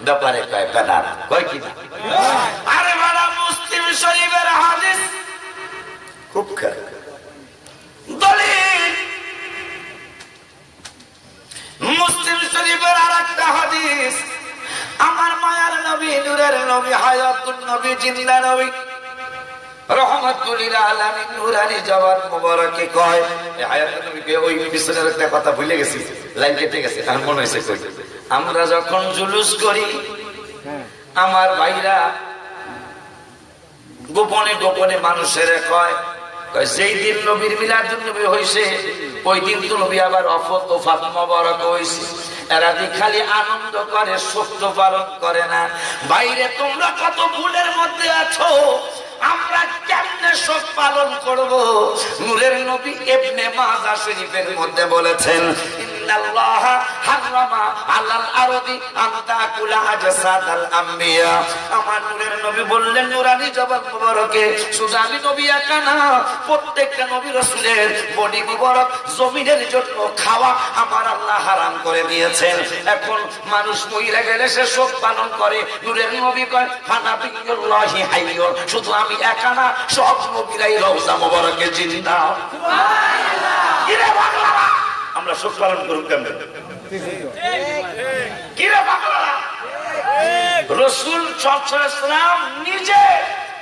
ব্যাপারে কয় বেদাত, কয় কিনা? আরে বাবা, মুসলিম শরীফের হাদিস খুব খারাপ দলিল। মুসলিম শরীফের আরেকটা হাদিস, আমার মায়ার নবী, নূরের নবী, হায়াতুন নবী, জিন্দা নবী, রহমাতুল লিল আলামিন, নূরানি জওয়ান মুবারকে কয়, এই হায়াতুন নবীকে ওই পিছনের একটা কথা ভুলে গেছি, লাইন কেটে গেছে, এখন মনে হয়েছে কই। আমরা যখন জুলুস করি, আমার ভাইরা গোপনে গোপনে মানুষের কয়, যেই দিন নবীর মিলাদুন নবী হইছে, ওই দিন তো নবী আবার ওফাত মোবারক হইছে। এরা খালি আনন্দ করে, সত্য পালন করে না। বাইরে তোমরা কত ভুলের মধ্যে আছো, আমরা কেমনে সব পালন করব? নূরের নবী ইবনে মাজাহ শরীফের মধ্যে বলেছেন, ইন্নাল্লাহা হারামা আলাল আরদি আন তাকুলা আজসাদাল আম্বিয়া। আমার নূরের নবী বললেন নুরানি জবান মুবারকে, শুধু আমি নবী একা না, প্রত্যেকটা নবী রাসূলের বডি মুবারক জমিনের জন্য খাওয়া আমার আল্লাহ হারাম করে দিয়েছেন। এখন মানুষ মইরা গেলে সে শোক পালন করে, নূরের নবী কয় ফানাবিয়ুল্লাহি হাইয়ুন, শুধু আমি একা না, সব নবীরাই রওজা মুবারকে জিন্দা। সুবহানাল্লাহ। কিরে পাগলারা, আমরা শোক পালন করব কেমনে? কিরে পাগলারা, রাসূল সাল্লাল্লাহু আলাইহি ওয়াসাল্লাম নিজে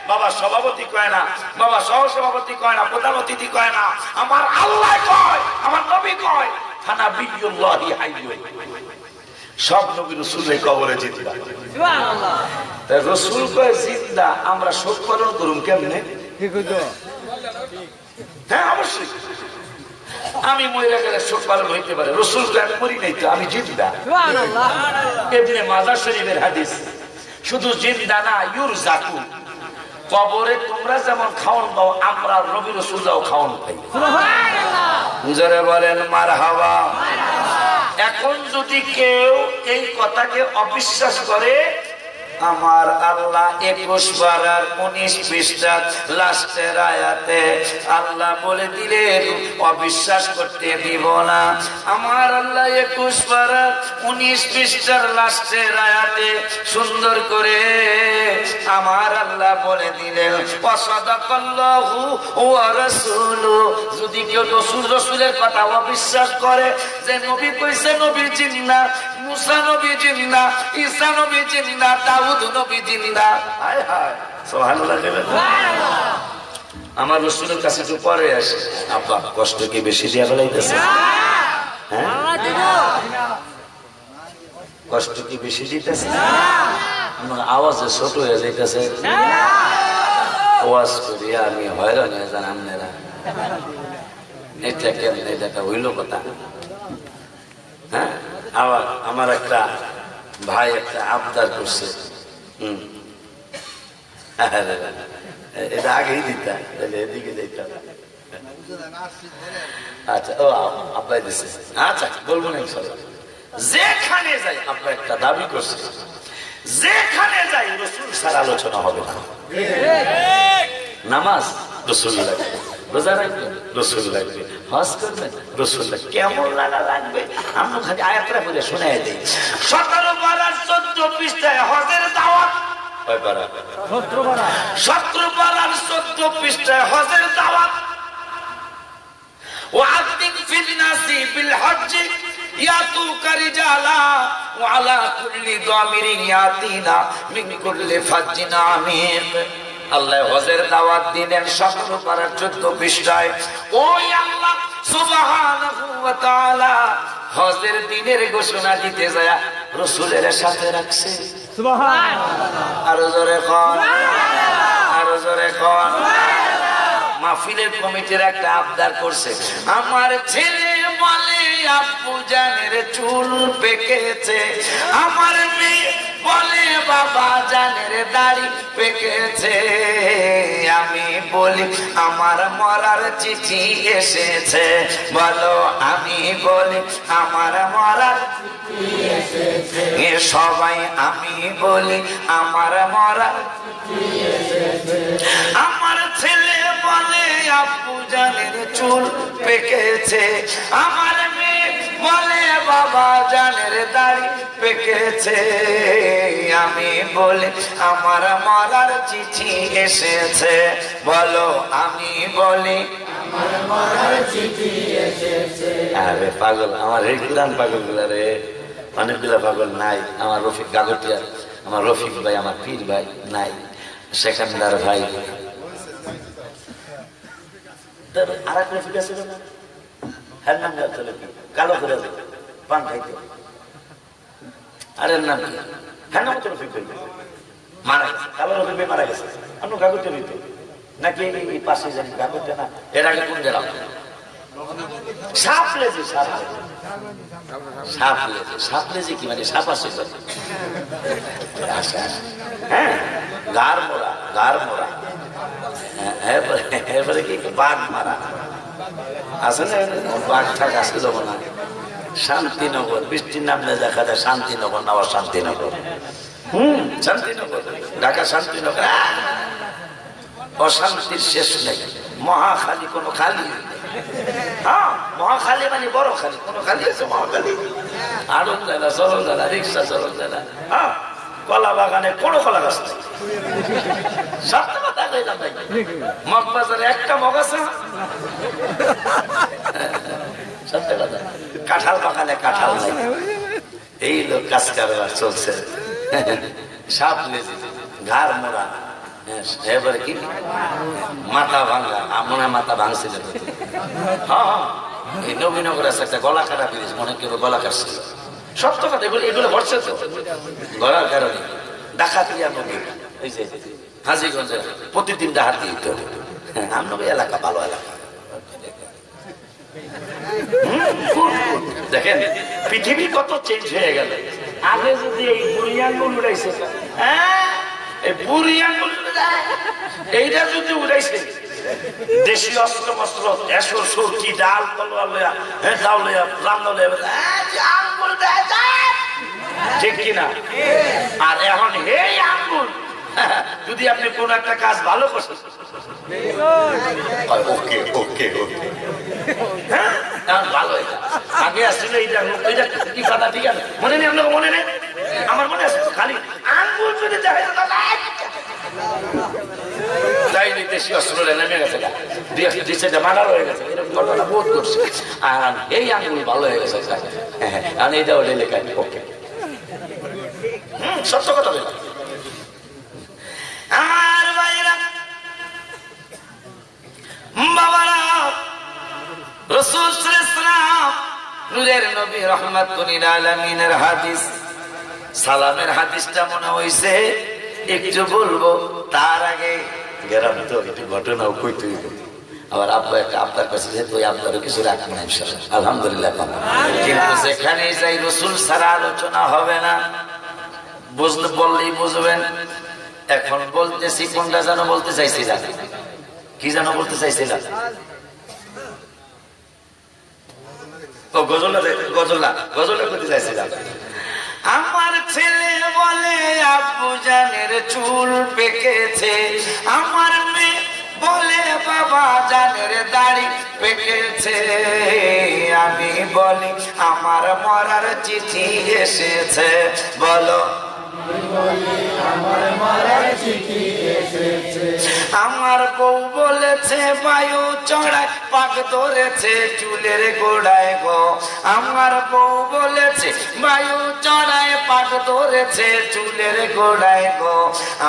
বাবা সভাপতি কয় না, বাবা সহসভাপতি কয় না, প্রধান অতিথি কয় না, আমার আল্লাহ কয়, আমার নবী কয় ফানাবিয়ুল্লাহি হাইয়ুন। সব নবী রাসূলের কবরে জিন্দা। সুবহানাল্লাহ। তাই রাসূল কয় জিন্দা, আমরা শোক পালন করুম কেমনে? ঠিক হইতো। হ্যাঁ অবশ্যই, আমি মরে গেলে শোক পালন হইতে পারে, রাসূল কয় আমি মরি নাই তো, আমি জিন্দা। সুবহানাল্লাহ। ইবনে মাজাহ শরীফের হাদিস, শুধু জিন্দা না, ইউরজাকু, কবরে তোমরা যেমন খাওয়ান পাও, আমরা নবী রাসূলরাও খাওয়ান পাই। সুবহানাল্লাহ। জোরে বলেন মারহাবা। এখন যদি কেউ এই কথাকে অবিশ্বাস করে, আমার আল্লাহ 21 পারার 19 পৃষ্ঠা লাস্টের আয়াতে আল্লাহ বলে দিলেন অবিশ্বাস করতে দিব না। আমার আল্লাহ 21 পারার 19 পৃষ্ঠার লাস্টের আয়াতে সুন্দর করে আমার আল্লাহ বলে দিলেন ওয়াসাদাকাল্লাহু ওয়া রাসূলু। যদি কেউ রাসূলের কথা অবিশ্বাস করে, যে নবী কইছে নবী জিন্না, মুসা নবী জিন্না, ঈসা নবী জিন্না, দাউদ নবী জিন্না, হায় হায় সুবহানাল্লাহ। আমার রাসূলের কাছে তো পরে আসে, আব্বা কষ্ট কি বেশি দিয়া ফেলাইতেছে? হ্যাঁ কষ্ট কি বেশি দিতেছে? আমার আওয়াজে ছোট হয়ে যাইতেছে, ওয়াজ করি আমি হয়রান হয়ে যান আপনারা। এটা কেমন, এটা হইল কথা? হ্যাঁ, আবার আমার একটা ভাই একটা আবদার করছে, এটা আগেই দিতাম, এদিকে দিতাম। আচ্ছা, ও আব্বাই দিছে, আচ্ছা বলবো না। যেখানে যাই আব্বা একটা দাবি করছে, যেখানে যাই রাসূল ছাড়া আলোচনা হবে না। নামাজ রাসূল লাগবে, রোজা রাখবেন রাসূল লাগবে, হজ করবেন রাসূল লাগবে। কেমন লাগবে আমরা খালি আয়াতটা বলে শোনায় দেই। 17 পারা 14 পৃষ্ঠায় হজের দাওয়াত। কয় পারা? 17 পারা। 17 পারা 14 পৃষ্ঠায় হজের দাওয়াত। ওয়া'আযিম ফিল নাসি বিল হজ্জ ইয়াতুকা রিজালা ওয়া আলা কুল্লি দামিরিন ইয়াতিনা মিন কুল্লি ফাজ্জিন আমিক। আল্লাহ হজের দাওয়াত দিলেন 17 পারা 14 পৃষ্ঠায়। ওই আল্লাহ সুবহানাহু ওয়া তাআলা হজের দিনের ঘোষণা দিতে যায় রাসূলের সাথে রাখছে। সুবহানাল্লাহ। আর জোরে কোন, আর জোরে কোন। মাহফিলের কমিটির একটা আবদার করছে, আমার ছেলে বলে আব্বু জানের চুল পেকেছে, আমার মেয়ে বলে বাবা জানের দাড়ি পেকেছে। আমি বলি আমার মরার চিঠি এসেছে, বলো আমি বলি আমার মরার চিঠি এসেছে। সবাই আমি বলি আমার মরার চিঠি এসেছে। আমার ছেলে বলে আব্বু জানের চুল পেকেছে, আমার মেয়ে বলে বাবা জানের দাড়ি পেকেছে। আমি বলি আমার মরার চিঠি এসেছে, বলো আমি বলি আমার মরার চিঠি এসেছে। আরে পাগল, আমার রেগুলার পাগল গুলা রে, অনেকগুলা পাগল নাই। আমার রফিক গাগটিয়া, আমার রফিক ভাই, আমার পীর ভাই নাই, সেখানদার ভাই, আর এক রফিক আছে না, হ্যাঁ নাম কালো করে পান খাইতে, আরে নাম কি, হ্যাঁ নাম তো রফিক মারা গেছে, কালো রফিক মারা গেছে। আপনি কাগজটা নিতে নাকি এই পাশে জানি কাগজটা না, এর আগে কোন গেলাম সাপ লেজে, সাপ লেজে, সাপ লেজে, সাপ লেজে কি মানে সাপ আছে, হ্যাঁ গার মোড়া, গার মোড়া, এরপরে কি বাঘ মারা আছে না, বাঘ ঠাক আছে, যাবো না শান্তিনগর, বৃষ্টির নামলে দেখা যায় শান্তিনগর না শান্তিনগর। শান্তিনগর, ঢাকা শান্তিনগর, অশান্তির শেষ নেই। মহাখালী কোনো খালি, হ্যাঁ মহাখালী মানে বড় খালি, কোনো খালি আছে মহাখালী? আড়ত যায় না, চলন যায় না, রিক্সা চলন যায় না, হ্যাঁ কলা বাগানে কোনো কলা গাছ নেই। সত্য কথা কইলাম ভাই, মগবাজারে একটা মগ আছে, সত্য কথা। কাঁঠাল বাগানে কাঁঠাল নাই, এই লোক কাজ কারবার চলছে। সাপ লেজি, ঘাড় মোড়া, এবারে কি মাথা ভাঙ্গা, মনে হয় মাথা ভাঙছিল। হ্যাঁ এই নবীনগর আছে একটা গলা কাটা ব্রিজ, মনে কেউ গলা কাটছিল। সত্য কথা, এগুলো ঘটছে তো গলার কারণে। ডাকাতিয়া নদী, এই যে হাজিগঞ্জের প্রতিদিন ডাকাতি দিতে হবে। আপনার এলাকা ভালো এলাকা। দেখেন পৃথিবী কত চেঞ্জ হয়ে গেল। আগে যদি এই বুড়ি আঙ্গুল উড়াইছে, এই বুড়ি আঙ্গুল এইটা যদি উড়াইছে, দেশি অস্ত্র মস্ত্র এসর সরকি ডাল তলোয়ার লইয়া, ডাল লইয়া রান্না লইয়া আঙ্গুল ঠিক কিনা? আর এখন এই আঙ্গুল যদি আপনি কোন একটা কাজ ভালো করছেন, ওকে ওকে ওকে, ভালো। আগে আসছিল এইটা কি কথা, ঠিক আছে? মনে নেই আপনাকে? মনে নেই? আমার মনে আছে খালি আঙ্গুল যদি তাই দেশি অস্ত্র নেমে গেছে, মার্ডার হয়ে গেছে, এরকম ঘটনা বোধ করছে। আর এই আঙ্গুল ভালো হয়ে গেছে, হ্যাঁ এইটা ওটা লেখা ওকে। সত্য কথা বললাম। আর ভাইরা বাবারা, রাসূল সাল্লাল্লাহু আলাইহি ওয়াসাল্লাম নূরের নবী রাহমাতুল লিল আলামিনের হাদিস, সালামের হাদিসটা মনে হইছে একটু বলবো। তার আগে গেরাম তো একটু ঘটনাও কইতে হইব। আবার আব্বা একটা আপনার কাছে যেহেতু আপনারও কিছু রাখবেন না ইনশাআল্লাহ, আলহামদুলিল্লাহ। কিন্তু যেখানে যাই রাসূল ছাড়া আলোচনা হবে না, বুঝলে বললেই বুঝবেন। এখন বলতেছি কোনটা যেন বলতে চাইছিলাম, কি যেন বলতে চাইছিলাম? ও গজলটা গজলটা করতে চাইছিলাম। আমার ছেলে বলে আব্বু জানের চুল পেকেছে, আমার মেয়ে বলে বাবা জানের দাড়ি পেকেছে। আমি বলি আমার মরার চিঠি এসেছে, বলো আমার বউ বলেছে বায়ু চড়ায় পাক ধরেছে চুলের গোড়ায় গো। আমার বউ বলেছে বায়ু চড়ায় পাক ধরেছে চুলের গোড়ায় গো।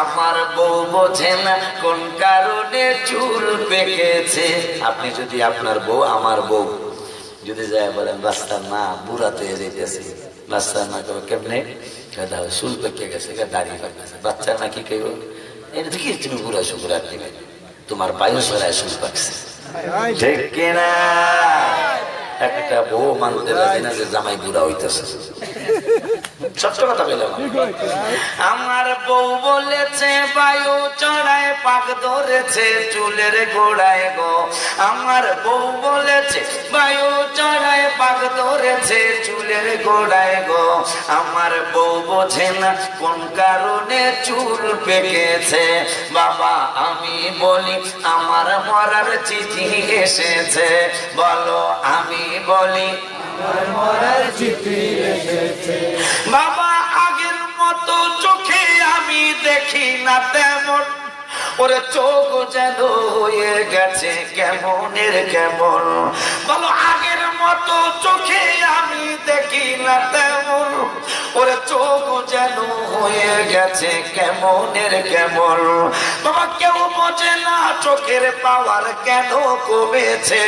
আমার বউ বোঝে না কোন কারণে চুল পেকেছে। আপনি যদি আপনার বউ, আমার বউ যদি যায় বলেন বাচ্চার না বুড়াতে যেতেছে, বাচ্চার না কেমনে চুল পেকে গেছে, দাঁড়িয়ে পাকছে, বাচ্চার নাকি কেউ এটা দেখি তুমি বুড়া শুকুরা দিবে, তোমার বায়ু সরায় চুল পাকছে, ঠিক কিনা? একটা বউ মানতে রাজি না যে জামাই বুড়া হইতেছে। সত্য কথা বললাম। আমার বউ বলেছে বায়ু চড়ায় পাক ধরেছে চুলের গোড়ায় গো। আমার বউ বলেছে বায়ু চড়ায় পাক ধরেছে চুলের গোড়ায় গো। আমার বউ বোঝে না কোন কারণে চুল পেকেছে। বাবা আমি বলি আমার মরার চিঠি এসেছে, বলো আমি বলি মরার চিঠি এসেছে। বাবা আগের মতো চোখে আমি দেখি না তেমন, ওরে চোখ যেন হয়ে গেছে কেমনের কেমন। বলো আগের মতো চোখে আমি দেখি না তেমন, ওরে চোখ যেন হয়ে গেছে কেমনের কেমন। বাবা কেউ বোঝে না চোখের পাওয়ার কেন কমেছে,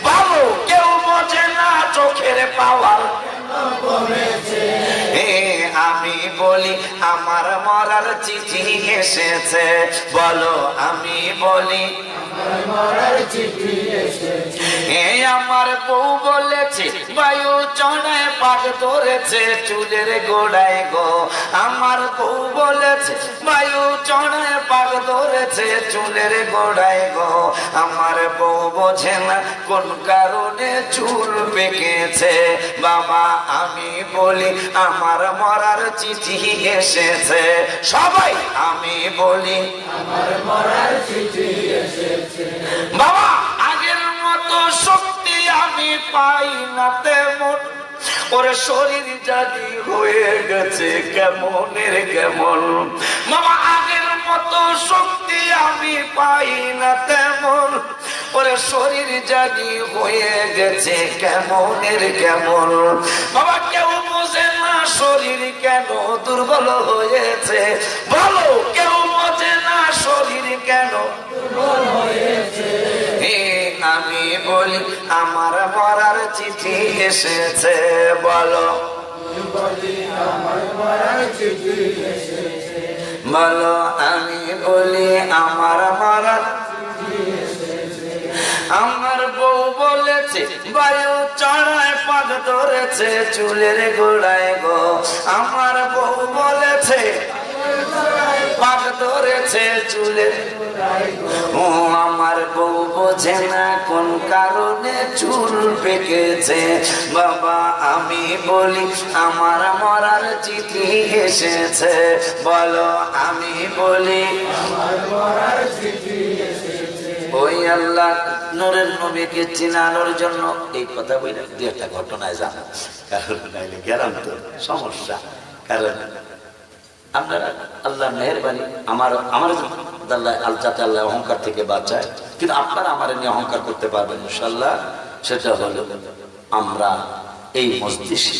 ভালো কেউ বোঝে না চোখের পাওয়ার কমেছে। আমি বলি আমার মরার চিঠি এসেছে, বলো আমি বলি আমার বউ বলেছে বায়ু চড়ায় পাক ধরেছে চুলের গোড়ায় গো। আমার বউ বলে বলেছে বায়ু চড়ায় পাক ধরেছে চুলের গোড়ায় গো, আমার বউ বোঝে না কোন কারণে চুল পেকেছে। বাবা আমি বলি আমার মরার চিঠি এসেছে। সবাই আমি বলি আমার মরার চিঠি এসেছে। বাবা আগের মতো শক্তি আমি পাই না তেমন, ওরে শরীর জানি হয়ে গেছে কেমনের কেমন। বাবা আগের মতো শক্তি আমি পাই না তেমন, ওরে শরীর জানি হয়ে গেছে কেমনের কেমন। বাবা কেউ বোঝে না শরীর কেন দুর্বল হয়েছে, বলো কেউ বোঝে না শরীর কেন দুর্বল হয়েছে। আমি বলি আমার মরার চিঠি এসেছে, বলো আমার মরার চিঠি এসেছে, বলো আমি বলি আমার মরার চিঠি এসেছে। আমার বউ বলেছে বায়ু চড়ায় পাক ধরেছে চুলের গোড়ায় গো, আমার বউ বলেছে পাক ধরেছে চুলের গোড়ায় গো, ও আমার বউ বোঝে না কোন কারণে চুল পেকেছে। বাবা আমি বলি আমার মরার চিঠি এসেছে, বলো আমি বলি আমার মরার চিঠি এসেছে। ওই আল্লাহ নূরের নবীকে চিনানোর জন্য এই কথা বলে দু একটা ঘটনায় জানা, কারণ নাইলে গেলাম তো সমস্যা। কারণ আমরা আল্লাহ মেহেরবানি আমার যাতে আল্লাহ অহংকার থেকে বাঁচায়, কিন্তু আপনারা আমার নিয়ে অহংকার করতে পারবেন ইনশাল্লাহ। সেটা হলো আমরা এই মজলিসে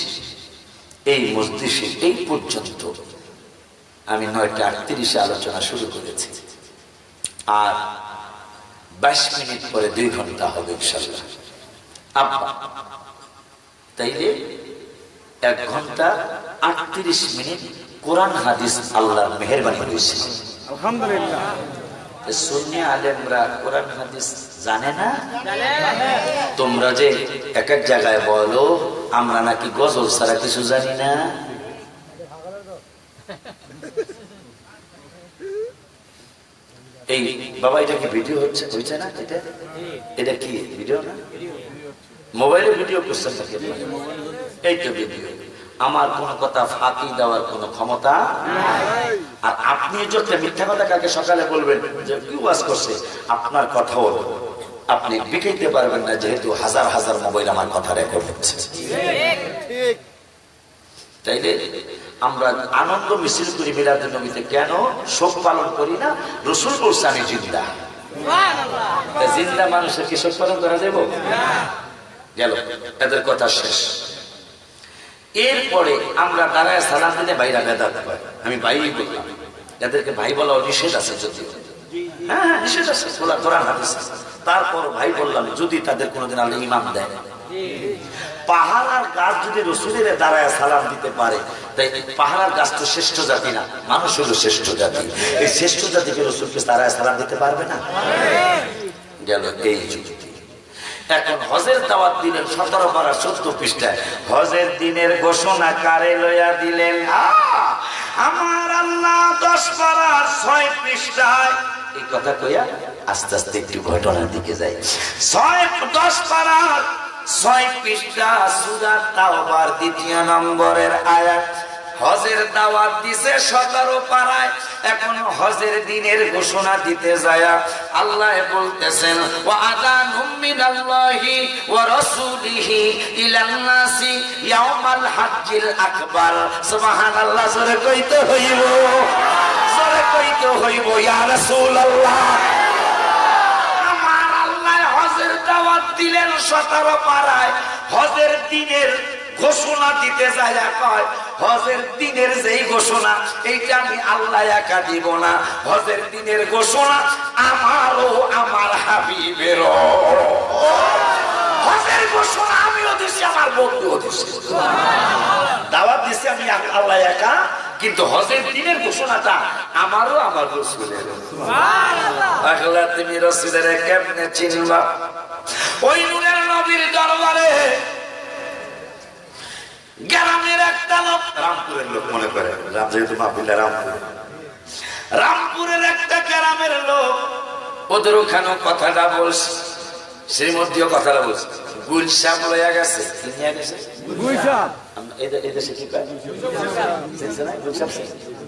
এই পর্যন্ত আমি 9:38 আলোচনা শুরু করেছি, আর 22 মিনিট পরে 2 ঘন্টা হবে ইনশাল্লাহ। আব্বা তাইলে 1 ঘন্টা 38 মিনিট কোরআন হাদিস আল্লাহর মেহেরবানি হয়েছে আলহামদুলিল্লাহ। সুন্নি আলেমরা কোরআন হাদিস জানে না? তোমরা যে এক এক জায়গায় বলো আমরা নাকি গজল ছাড়া কিছু জানি না, এই বাবা এটা কি ভিডিও হচ্ছে না? এটা কি ভিডিও না? মোবাইলে ভিডিও করছেন নাকি? এই তো ভিডিও। আমার কোন কথা ফাঁকি দেওয়ার কোন ক্ষমতা নাই। আর আপনি যত মিথ্যা কথা কাকে সকালে বলবেন যে কি ওয়াজ করছে, আপনার কথাও আপনি বিকাইতে পারবেন না, যেহেতু হাজার হাজার মোবাইল আমার কথা রেকর্ড হচ্ছে। তাইলে আমরা আনন্দ মিছিল করি মিলাদুন নবীতে, কেন শোক পালন করি না? রাসূল বলছে আমি জিন্দা। সুবহানাল্লাহ। জিন্দা মানুষের কি শোক পালন করা যাবে? গেল এদের কথা শেষ। এরপরে আমরা দাঁড়ায় সালাম দিলে ভাইরা বেদাত করে, আমি ভাই বললাম, এদেরকে ভাই বলা নিষেধ আছে, যদি হ্যাঁ নিষেধ আছে কোরআন হাদিস। তারপর ভাই বললাম যদি তাদের কোনোদিন আল্লাহ ইমাম দেয়, পাহাড়ার গাছ যদি রসুলের দাঁড়ায় সালাম দিতে পারে, তাই পাহাড়ার গাছ তো শ্রেষ্ঠ জাতি না, মানুষ হলো শ্রেষ্ঠ জাতি। এই শ্রেষ্ঠ জাতিকে রসুলকে দাঁড়ায় সালাম দিতে পারবে না? গেল এই যুক্তি। এখন হজের দাওয়াত দিলেন 17 পারা 14 পৃষ্ঠায়। হজের দিনের ঘোষণা কারে লইয়া দিলেন? আমার আল্লাহ 10 পারার 6 পৃষ্ঠায়। এই কথা কইয়া আস্তে আস্তে একটু ঘটনার দিকে যাই। 10 পারার 6 পৃষ্ঠা সূরা তাওবার 2 নম্বরের আয়াত। হজের দাওয়াত দিছে 17 পারায়। এখন হজের দিনের ঘোষণা দিতে যায় আল্লাহ বলতেছেন ওয়া আযানুম মিনাল্লাহি ওয়া রাসূলিহি ইলান নাসি ইয়াউমাল হাজ্জিল আকবার। সুবহানাল্লাহ। জোরে কইতে হইব, জোরে কইতে হইব ইয়া রাসূলুল্লাহ। আমার আল্লাহ হজের দাওয়াত দিলেন 17 পারায়। হজের দিনের ঘোষণা দিতে যায়, কয় হজের দিনের যেই ঘোষণা এইটা আমি আল্লাহ একা দিব না, হজের দিনের ঘোষণা আমারও আমার হাবিবের। হজের ঘোষণা আমিও দিছি, আমার বন্ধুও দিছি। দাওয়াত দিছি আমি আল্লাহ একা, কিন্তু হজের দিনের ঘোষণাটা আমারও আমার রাসূলের। সুবহানাল্লাহ। তুমি রাসূলের কেমনে চিনবা? ওই নূরের নবীর দরবারে গ্রামের একটা লোক, রামপুরের লোক মনে করে, যেহেতু মাহফিলটা রামপুর, রামপুরের একটা গ্রামের লোক ওদের ওখানে কথাটা বলছে, সেই মধ্যেও কথাটা বলছে। গুলশাম লইয়া গেছে, কি নিয়ে গেছে? গুলশাম। এদেশে কি কয়? চিনছেন না গুলশাম?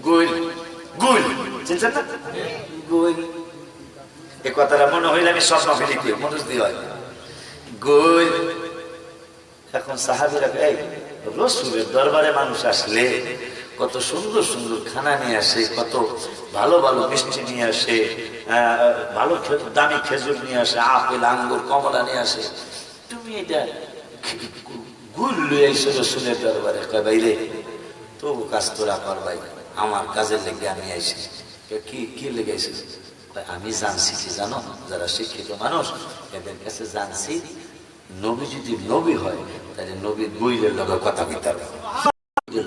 গুল গুল চিনছেন না? গুল, এই কথাটা মনে হইলে আমি স্বপ্ন ফেলি কই মনোজ দিয়ে হয় গুল। এখন সাহাবীরা এই রাসূলের দরবারে মানুষ আসলে কত সুন্দর সুন্দর খানা নিয়ে আসে, কত ভালো ভালো মিষ্টি নিয়ে আসে, ভালো দামি খেজুর নিয়ে আসে, আপেল আঙ্গুর কমলা নিয়ে আসে, তুমি এটা গুল লইয়া আইছো রাসূলের দরবারে? কয় বাইরে তবু কাজ তোরা কর ভাই, আমার কাজের লেগে আমি আইছি। কি কি লেগে আইছিস? আমি জানছি কি জানো, যারা শিক্ষিত মানুষ এদের কাছে জানছি নবী যদি নবী হয় তাহলে নবী গুইলের লগে কথা কইতে পারে,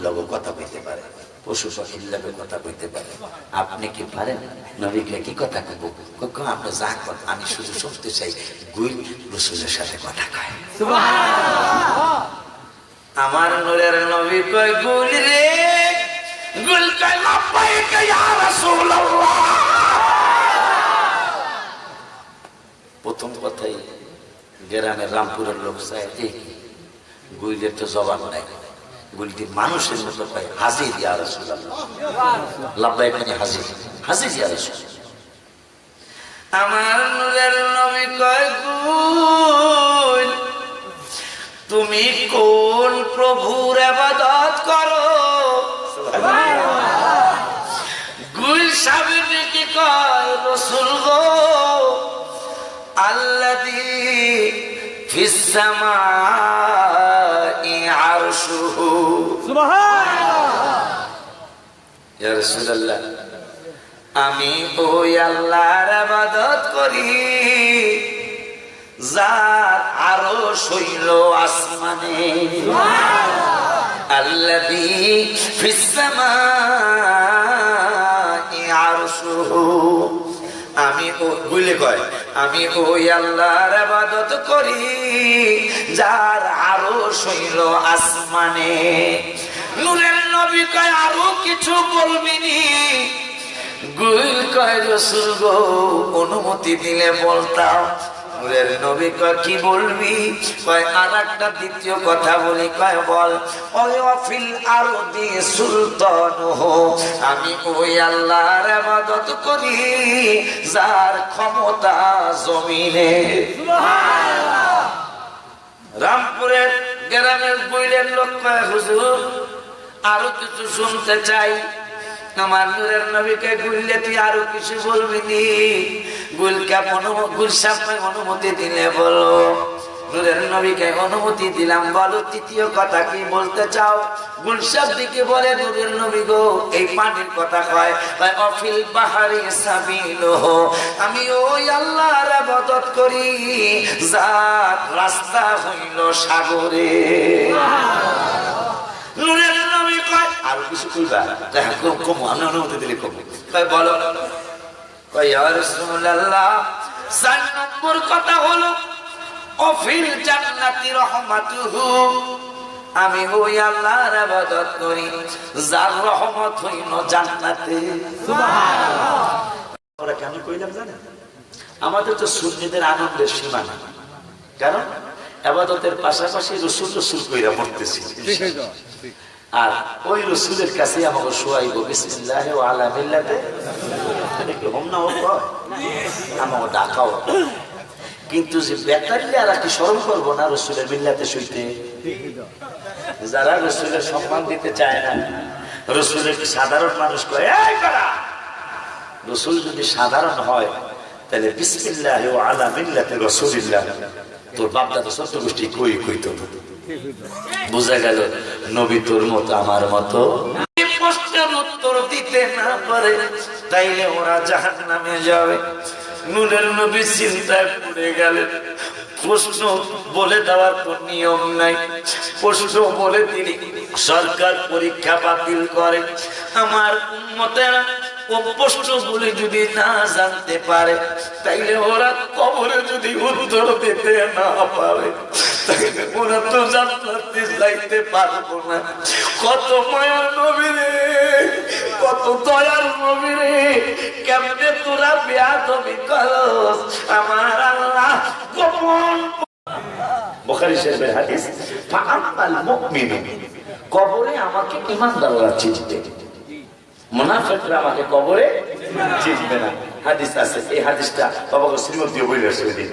লগে কথা কইতে পারে, পশু পাখির লগে কথা কইতে পারে। আপনি কি পারেন? নবীকে কি কথা কইব? আপনি যা কর, আমি শুধু শুনতে চাই গুইল রাসূলের সাথে কথা কয়। আমার নূরের নবী কয় গুল রে, গুল কয় লাব্বাইক ইয়া রাসূলুল্লাহ। প্রথম কথাই গ্রামের রামপুরের লোক চায় গুইলের তো জবাব নাই, গুলটি মানুষের মতো পায়, হাজির ইয়া রাসূলুল্লাহ, লাব্বাইক মানে হাজির, হাজির ইয়া রাসূল। আমার নূরের নবী কয় গুল তুমি কোন প্রভুর ইবাদত করো? গুল সাহেব কি কয় রাসূল গো আল্লাযী ফিস সামাই আরশুহু। সুবহানাল্লাহ। ইয়া রাসূলুল্লাহ আমি ওই আল্লাহর ইবাদত করি যার আরশ হইল আসমানে। আল্লাযী ফিস সামাই আরশুহু। আমি বলে কয় আমি ওই আল্লাহর ইবাদত করি যার আরশ হইল আসমানে। নূরের নবী কয় আরো কিছু বলবিনি? গুল কয় রাসূল গো অনুমতি দিলে বলতাম। নূরের নবী কয় কি বলবি? কয় আর একটা দ্বিতীয় কথা বলি। কয় বল। ওয়াফিল আরদি সুলতানুহু। আমি ওই আল্লাহর ইবাদত করি যার ক্ষমতা জমিনে। সুবহানাল্লাহ। রামপুরের গ্রামের বইলের লোক কয় হুজুর আরো কিছু শুনতে চাই। আমার নূরের নবীকে গুললে তুই আরো কিছু বলবি নি? গুলশামকে অনুমতি দিলে বলো। নূরের নবীকে অনুমতি দিলাম, বলো তৃতীয় কথা কি বলতে চাও? গুলশাম দিকে বলে নূরের নবী গো এই পানির কথা কয় অফিল বাহারি সাবিলুহু। আমি ওই আল্লাহর ইবাদত করি যার রাস্তা হইল সাগরে। নূরের নবী কয় আর কিছু কইবা? কম আমি অনুমতি দিলে কম। কয় বলো। কয় ইয়া রাসূলুল্লাহ ৪ নম্বর কথা হলো অফিল জান্নাতি রাহমাতুহু। আমি ওই আল্লাহর ইবাদত করি যার রহমত হইল জান্নাতে। সুবহানাল্লাহ। আমরা কেন কইলাম জানেন? আমাদের তো সুন্নিদের আনন্দের সীমা নাই, কারণ ইবাদতের পাশাপাশি রাসূল রাসূল কইরা মরতেছি। আর ওই রাসূলের কাছে আমাকে শুয়াইব বিসমিল্লাহি ওয়া আলা মিল্লাতে। দেখো হোমনা ও কয় আমাকে ডাকাও, কিন্তু যে বেকারিলে আর কি শরম করবো না রাসূলের মিল্লাতে শুইতে? যারা রাসূলের সম্মান দিতে চায় না, রাসূলের সাধারণ মানুষ কয় এই করা। রাসূল যদি সাধারণ হয় তাহলে বিসমিল্লাহি ওয়া আলা মিল্লাতে রাসূলিল্লাহ তোর বাপ দাদা ছোট গোষ্ঠী কই কইতো। বুঝা গেল নবী তোর মতো আমার মতো। প্রশ্নের উত্তর দিতে না পারে তাইলে ওরা জাহান্নামে যাবে। নূরের নবী চিন্তায় পড়ে গেলেন। প্রশ্ন বলে দেওয়ার কোন নিয়ম নাই, প্রশ্ন বলে তিনি সরকার পরীক্ষা বাতিল করে। আমার উম্মতেরা ও প্রশ্নগুলি যদি না জানতে পারে তাইলে ওরা কবরে যদি উত্তর দিতে না পারে তাইলে ওরা তো জান্নাতে যাইতে পারবো না। কত মায়ার নবী রে, কত দয়ার নবী রে, কেমনে তোরা বেয়াদবি করস আমার আল্লাহ গোপন। বুখারী শরীফের হাদিস, ফাআম্মাল মুমিনু, কবরে আমাকে ঈমানদাররা চিনবে, মুনাফিকরা আমাকে কবরে চিনবে না। হাদিস আছে, এই হাদিসটা বাবাকে শ্রীমতীও বলে এসে দিন,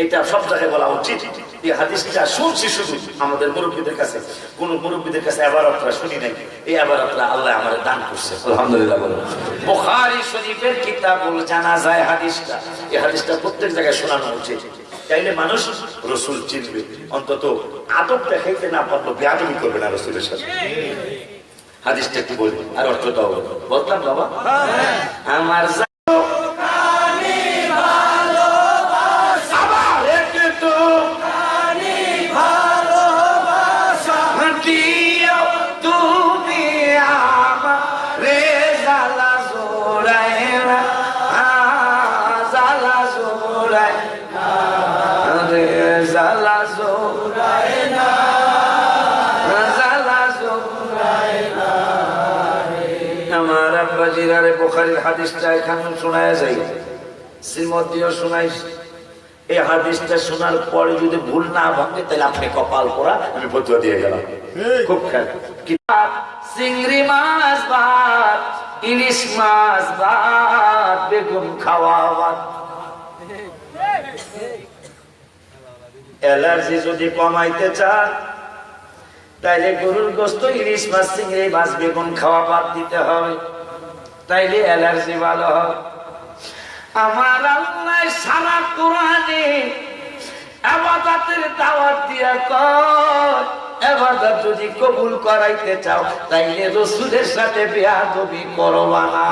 এটা সব জায়গায় বলা উচিত। এই হাদিসটা শুনছি শুধু আমাদের মুরব্বীদের কাছে, কোন মুরব্বীদের কাছে এবারতরা শুনি নাই। এই এবারতরা আল্লাহ আমাদের দান করছে, আলহামদুলিল্লাহ বলুন। বুখারী শরীফের কিতাবুল জানাজায় হাদিসটা, এই হাদিসটা প্রত্যেক জায়গায় শোনানো উচিত। তাইলে মানুষ রসুল চিনবে, অন্তত আদব দেখাইতে না পারলো বেয়াদবি করবে না রসুলের সাথে। হাদিসটা একটু বলি আর অর্থটাও বলতাম বাবা। আমার বুখারীর হাদিসটা এখানে শোনায় যাই, শ্রীমতীও শোনাই। এই হাদিসটা শোনার পরে যদি ভুল না ভাঙে তাহলে আপনি কপাল পোড়া, আমি ফতুয়া দিয়ে গেলাম। খুব কিতাব চিংড়ি মাছ ভাত, ইলিশ মাছ ভাত, বেগুন খাওয়া ভাত। অ্যালার্জি যদি কমাইতে চান তাইলে গরুর গোশত, ইলিশ মাছ, চিংড়ি মাছ, বেগুন খাওয়া বাদ দিতে হবে, তাইলে অ্যালার্জি ভালো হয়। আমার আল্লাহ সারা কোরআনে ইবাদতের দাওয়াত দিয়া কয়, ইবাদত যদি কবুল করাইতে চাও তাইলে রাসূলের সাথে বেয়াদবি করবা না।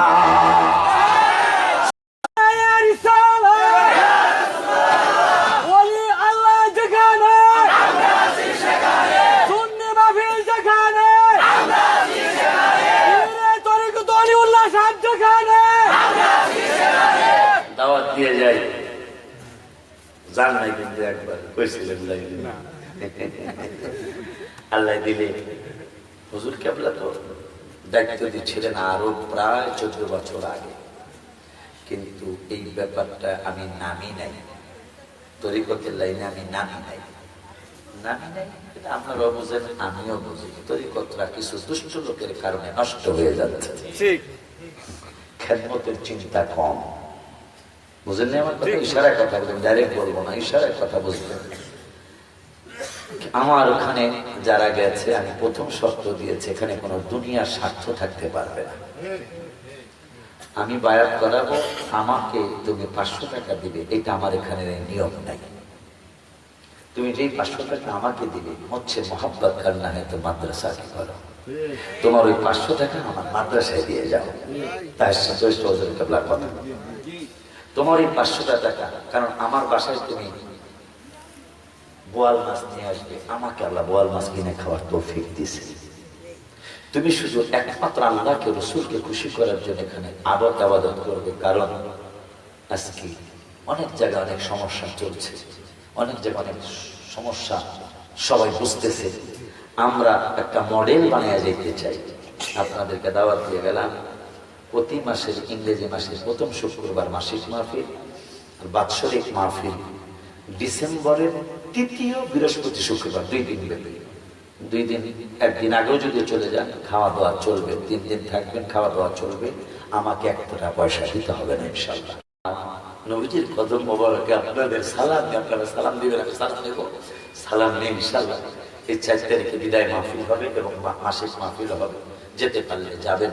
দাওয়াত দিয়ে যাই, জান নাই কিন্তু একবার কইছিলেন আল্লাহ দিলে। হুজুর কেবলা তো দায়িত্ব দিচ্ছিলেন আরো প্রায় 14 বছর আগে, কিন্তু এই ব্যাপারটা আমি নামি নাই, তরিকতের লাইনে আমি নামি নাই। এটা আপনারাও বুঝেন, আমিও বুঝি। তরিকতরা কিছু দুষ্ট লোকের কারণে নষ্ট হয়ে যাচ্ছে, খেদমতের চিন্তা কম। বুঝলেন আমার কথা? ইশারায় কথা বলবেন, ডাইরেক্ট বলবো না, ইশারায় কথা বুঝবেন। আমার ওখানে যারা গেছে আমি প্রথম শর্ত দিয়েছি, এখানে কোনো দুনিয়ার স্বার্থ থাকতে পারবে না। আমি বায়াত করাবো, আমাকে তুমি 500 টাকা দিবে, এটা আমার এখানে নিয়ম নাই। তুমি যেই 500 টাকা আমাকে দিবে হচ্ছে মোহাব্বত করনা হয় তো মাদ্রাসা কি করো, তোমার ওই 500 টাকা আমার মাদ্রাসায় দিয়ে যাও। তাই কেবলার কথা, তোমার এই 500 টাকা, কারণ আমার বাসায় তুমি বোয়াল মাছ নিয়ে আসবে, আমাকে আল্লাহ বোয়াল মাছ কিনে খাওয়ার তৌফিক দিয়েছে। তুমি শুধু একমাত্র আল্লাহকে, রসুলকে খুশি করার জন্য এখানে আবাদত করবে। কারণ আজকে অনেক জায়গায় অনেক সমস্যা চলছে, অনেক জায়গায় অনেক সমস্যা সবাই বুঝতেছে। আমরা একটা মডেল বানিয়ে যেতে চাই। আপনাদেরকে দাওয়াত দিয়ে গেলাম, প্রতি মাসের ইংরেজি মাসের প্রথম শুক্রবার মাসিক মাহফিল আর বাৎসরিক মাহফিল ডিসেম্বরের 3য় বৃহস্পতি শুক্রবার, 2 দিন ব্যাপী। 2 দিন, একদিন আগেও যদি চলে যান খাওয়া দাওয়া চলবে, 3 দিন থাকবেন খাওয়া দাওয়া চলবে, আমাকে 1 টাকা পয়সা দিতে হবে না ইনশাআল্লাহ। নবীজির কদম মোবারকে আপনাদের সালাম, আপনারা সালাম দিবেন, আমি সালাম দেব, সালাম নেই ইনশাআল্লাহ। এই 4 তারিখে বিদায় মাহফিল হবে এবং মাসিক মাহফিল হবে। যেতে পারলে যাবেন,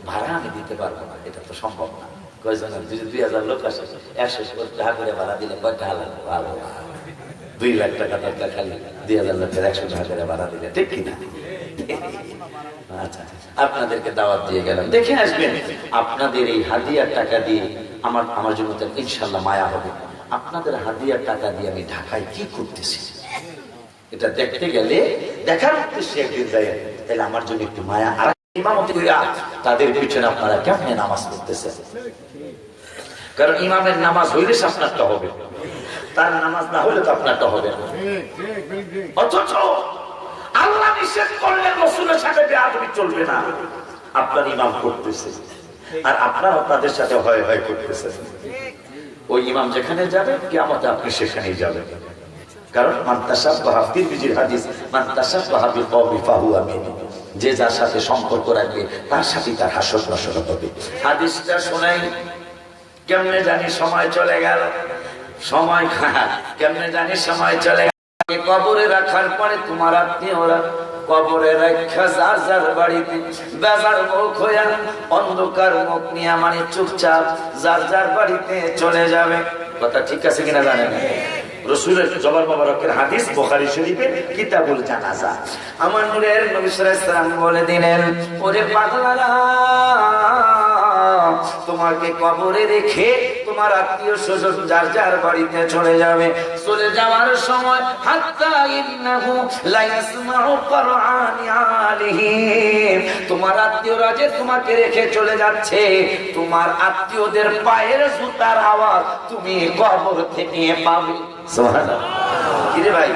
ভাড়া আমি দিতে পারবো না, এটা তো সম্ভব না। কয়জনের 2000 লোক আসে, 100 টাকা করে ভাড়া দিলে কয় টাকা লাগবে? ভালো 2 লাখ টাকা দরকার, খালি 2000 লোকের 100 টাকা করে ভাড়া দিলে, ঠিক কিনা? আচ্ছা, আপনাদেরকে দাওয়াত দিয়ে গেলাম, দেখে আসবেন। আপনাদের এই হাদিয়ার টাকা দিয়ে আমার জন্য ইনশাল্লাহ মায়া হবে। আপনাদের হাদিয়ার টাকা দিয়ে আমি ঢাকায় কি করতেছি এটা দেখতে গেলে, দেখার উদ্দেশ্যে একদিন যাই, তাহলে আমার জন্য একটু মায়া। আর ইমামতি কইরা তাদের পিছনে আপনারা কেমনে নামাজ পড়তেছেন? কারণ ইমামের নামাজ হইলে আপনারটা হবে, তার নামাজ না হলে তো আপনারটা হবে না। অথচ আল্লাহ নিষেধ করলেন রাসূলের সাথে বেয়াদবি চলবে না, আপনার ইমাম করতেছে। আর আপনারা তাদের সাথে হয় হয় করতেছেন। ওই ইমাম যেখানে যাবে কিয়ামতে আপনি সেখানেই যাবেন। কারণ মান তাশাব্বাহা তিরমিজির হাদিস, মান তাশাব্বাহা বিকওমি ফাহুয়া মিনহুম, যে যার সাথে সম্পর্ক রাখবে তার সাথে তার হাসর নাসর হবে। হাদিসটা শোনাই, কেমনে জানি সময় চলে গেল, সময় কেমনে জানি সময় চলে গেল। কবরে রাখার পরে তোমার আত্মীয়রা কবরে রাখা যার যার বাড়িতে বেজার মুখ হইয়া অন্ধকার মুখ নিয়ে মানে চুপচাপ যার যার বাড়িতে চলে যাবে। কথা ঠিক আছে কিনা জানেন? রাসূলের জবান মোবারকের হাদিস বুখারী শরীফে কিতাবুল জানাজা। আমার নূরের নবী সাল্লাল্লাহু আলাইহি ওয়াসাল্লাম বলে দিলেন, ওরে পাগলারা, তোমাকে কবরে রেখে তোমার আত্মীয় স্বজন যার যার বাড়িতে চলে যাবে। চলে যাওয়ার সময় হাত্তা ইন্নাহু লা ইয়াসমাউ কুরআনি আলিহিম, তোমার আত্মীয়রা যে তোমাকে রেখে চলে যাচ্ছে, তোমার আত্মীয়দের পায়ের জুতার আওয়াজ তুমি কবর থেকে পাবে। সুবহানাল্লাহ। কি রে ভাই,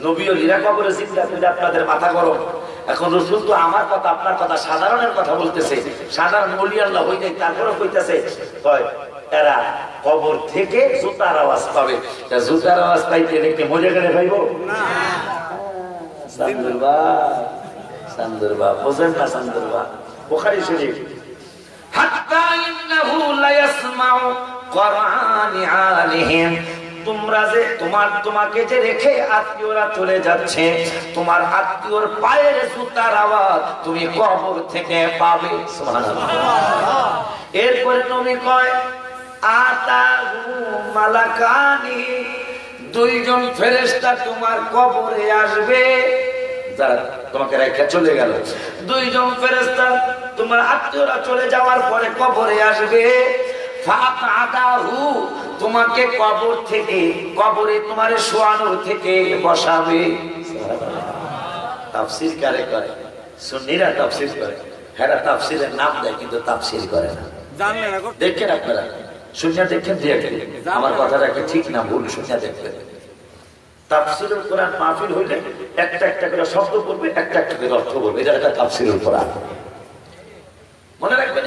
নবী ওলিরা কবরে জিন্দা করে আপনাদের মাথা গরম। এখন রাসূল তো আমার কথা আপনার কথা সাধারণের কথা বলতেছে, সাধারণ ওলি আল্লাহ হইতে তারপরে কইতাছে কয় এরা কবর থেকে জুতার আওয়াজ পাবে। তা জুতার আওয়াজ পাইতে দেখতে মজা করে পাইবো না? সান্দুরবা সান্দুরবা বোঝেন না? সান্দুরবা বুখারী শরীফ, হাত্তা ইন্নাহু লা ইয়াসমাউ কুরআনি আলিহিম, তোমরা যে তোমাকে যে রেখে আত্মীয়রা চলে যাচ্ছে, তোমার আত্মীয়র পায়ের জুতার আওয়াজ তুমি কবর থেকে পাবে। সুবহানাল্লাহ। এরপরে নবী কয় আতাহু মালাকানি, দুইজন ফেরেশতা তোমার কবরে আসবে। যারা তোমাকে রেখে চলে গেল, দুইজন ফেরেশতা তোমার আত্মীয়রা চলে যাওয়ার পরে কবরে আসবে। ফাকাদাহু, তোমাকে কবর থেকে কবরে তোমারে শোয়ানোর থেকে বসাবে। তাফসীর কারে করে? সুন্নিরা তাফসীর করে, হেরা তাফসীরের নাম দেয় কিন্তু তাফসীর করে না। জানলেন না? দেখেন আপনারা, শুনিয়া দেখেন, দেখেন আমার কথাটা কি ঠিক না ভুল, শুনিয়া দেখবেন। তাফসীরুল কোরআন মাহফিল হইলে একটা একটা করে শব্দ বলবে, একটা একটা করে অর্থ বলবে, এটা একটা তাফসীরুল কোরআন। মনে রাখবেন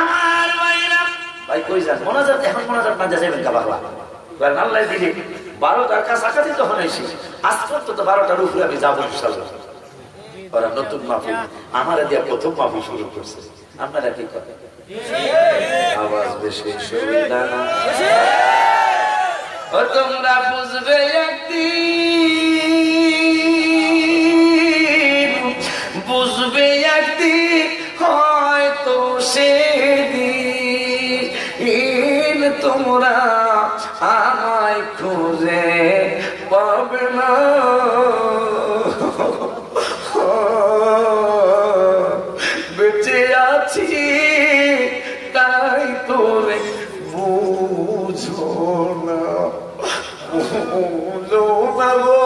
আমার ভাইরা। ভাই কই যান? মোনাজাত এখন মোনাজাত না যাবেন কা পাগলা? আল্লাহ দিলে 12টার কাছাকাছি তখন এসে আজকে তো 12টার উপরে আমি যাবো ইনশাআল্লাহ। ওরা নতুন মাহফিল আমার দিয়া প্রথম মাহফিল শুরু করছে। আপনারা কি করেন? আওয়াজ বেশি সুবিধা না, ও তোমরা বুঝবে একদিন, বুঝবে একদিন, হয়তো সেদিন তোমরা আমায় খুঁজে পাবে না। বেঁচে আছি তাই তোরে বুঝো না, বুঝো না গো।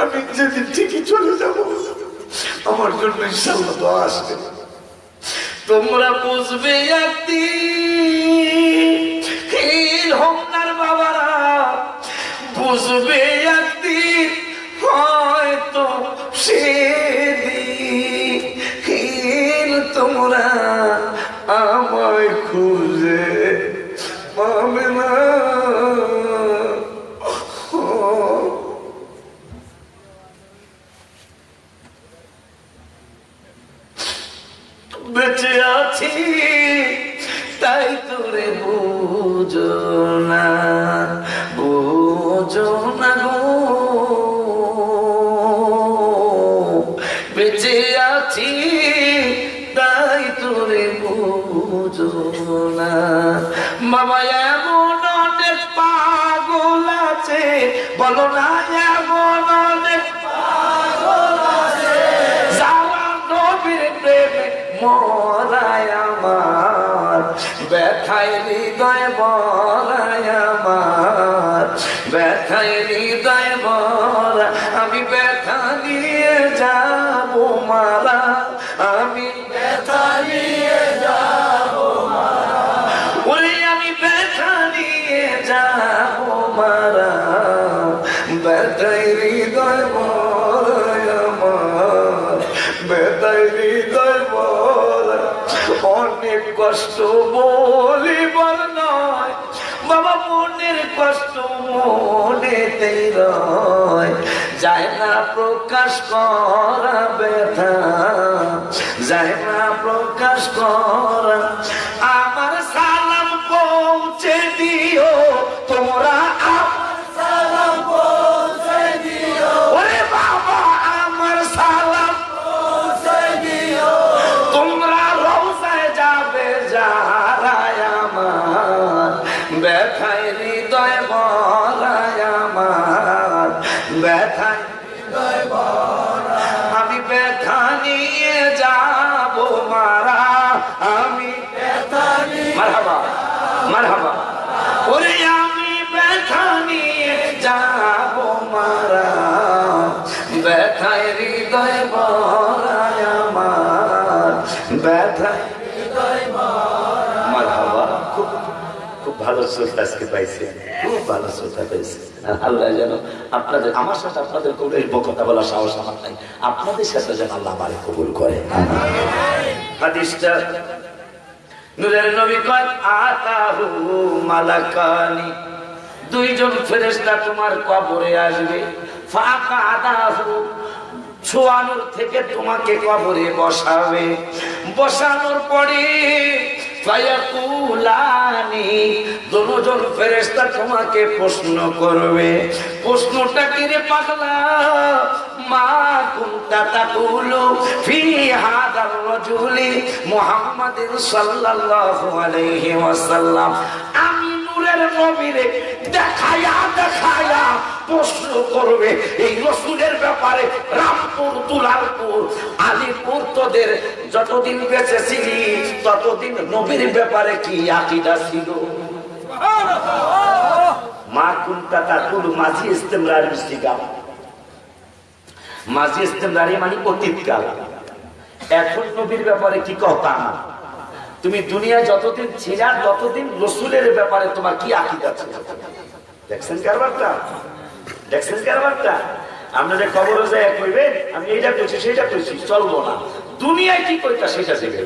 আমি যেদিন ঠিকই চলে যাব, আমার জন্য ইনশাআল্লাহ দোয়া আসবে। তোমরা বুঝবে একদিন, হোমনার বাবারা বুঝবে একদিন, হয়তো সেদিন তোমরা আমায় খুঁজে পাবে না। বেঁচে আছি তাই তোরে বুঝো না, বুঝো না গো। বেঁচে আছি তাই তোরে বুঝো না। বাবা এমন অনেক পাগল আছে, বলো না এমন অনেক পাগল আছে, যারা নবীর প্রেমে মরায় আমার, ব্যথায় হৃদয় মরায় আমার, ব্যথায় হৃদয় মরা, আমি ব্যথা নিয়ে যাবো মারা, আমি ব্যথা নিয়ে যাবো মারা, ওরে আমি ব্যথা নিয়ে যাবো মারা। ব্যথায় হৃদয় ভরায় আমার, ব্যথায় হৃদয় ভরায়, অনেক কষ্ট বলিবার নয় বাবা, মনের কষ্ট মনেতেই রয়, যায় না প্রকাশ করা ব্যথা, যায় না প্রকাশ করা। আমার সালাম পৌঁছে দিও তোমরা, আমার সালাম পৌঁছে দিও, ওরে বাবা আমার সালাম পৌঁছে দিও, তোমরা রওজায় যাবে যারা আমার, ব্যথায় হৃদয় ভরায় আমার, ব্যথায় হৃদয় ভরায়, আমি ব্যথা নিয়ে যাব মারা, আমি ব্যথা নিয়ে, মারহাবা মারহাবা, ওরে আমি ব্যথা নিয়ে যাব মারা, ব্যথায় হৃদয় ভরায় আমার, ব্যথায় হৃদয় ভরায়। মারহাবা, খুব খুব ভালো শ্রোতা আজকে পাইছে, খুব ভালো শ্রোতা পাইছে। আল্লাহ যেন আপনাদের, আমার সাথে আপনাদের কবুল কথা বলার সাহস আমার নাই, আপনাদের সাথে যেন আল্লাহ আমারে কবুল করে। হাদিসটা নূরের নবী কয় আতাহু মালাকানি, দুইজন ফেরেশতা তোমার কবরে আসবে, ফাকাদাহু ছোয়ানোর থেকে তোমাকে কবরে বসাবে, বসানোর পরে ফায়াকুলানি, দুজন ফেরেশতা তোমাকে প্রশ্ন করবে। প্রশ্নটা কি রে পাগলা? মা কুনতা তাকুলু ফি হাদার রাজুলি মুহাম্মাদিন সাল্লাল্লাহু আলাইহি ওয়াসাল্লাম, আমি নূরের নবীরে দেখায়া দেখায়া প্রশ্ন করবে এই রাসূলের ব্যাপারে। রামপুর, দুলালপুর, আলীপুর তোদের যতদিন বেঁচে ছিলি ততদিন নবীর ব্যাপারে কি আকীদা ছিল? মা কুনতা তাকুলু মাঝি ইস্তেমরার ইস্তিকাম, মাঝি ইস্তেমরারি মানে অতীতকাল। এখন নবীর ব্যাপারে কি কথা? তুমি দুনিয়ায় যতদিন ছিলা ততদিন রাসূলের ব্যাপারে তোমার কি আকীদা ছিল? দেখছেন কারবারটা, দেখছেন কারবারটা। আমরা যে কবরে যায় কইবে আমি এইটা কইছি সেটা কইছি, চলবো না। দুনিয়ায় কি কইতা সেটা শিখে,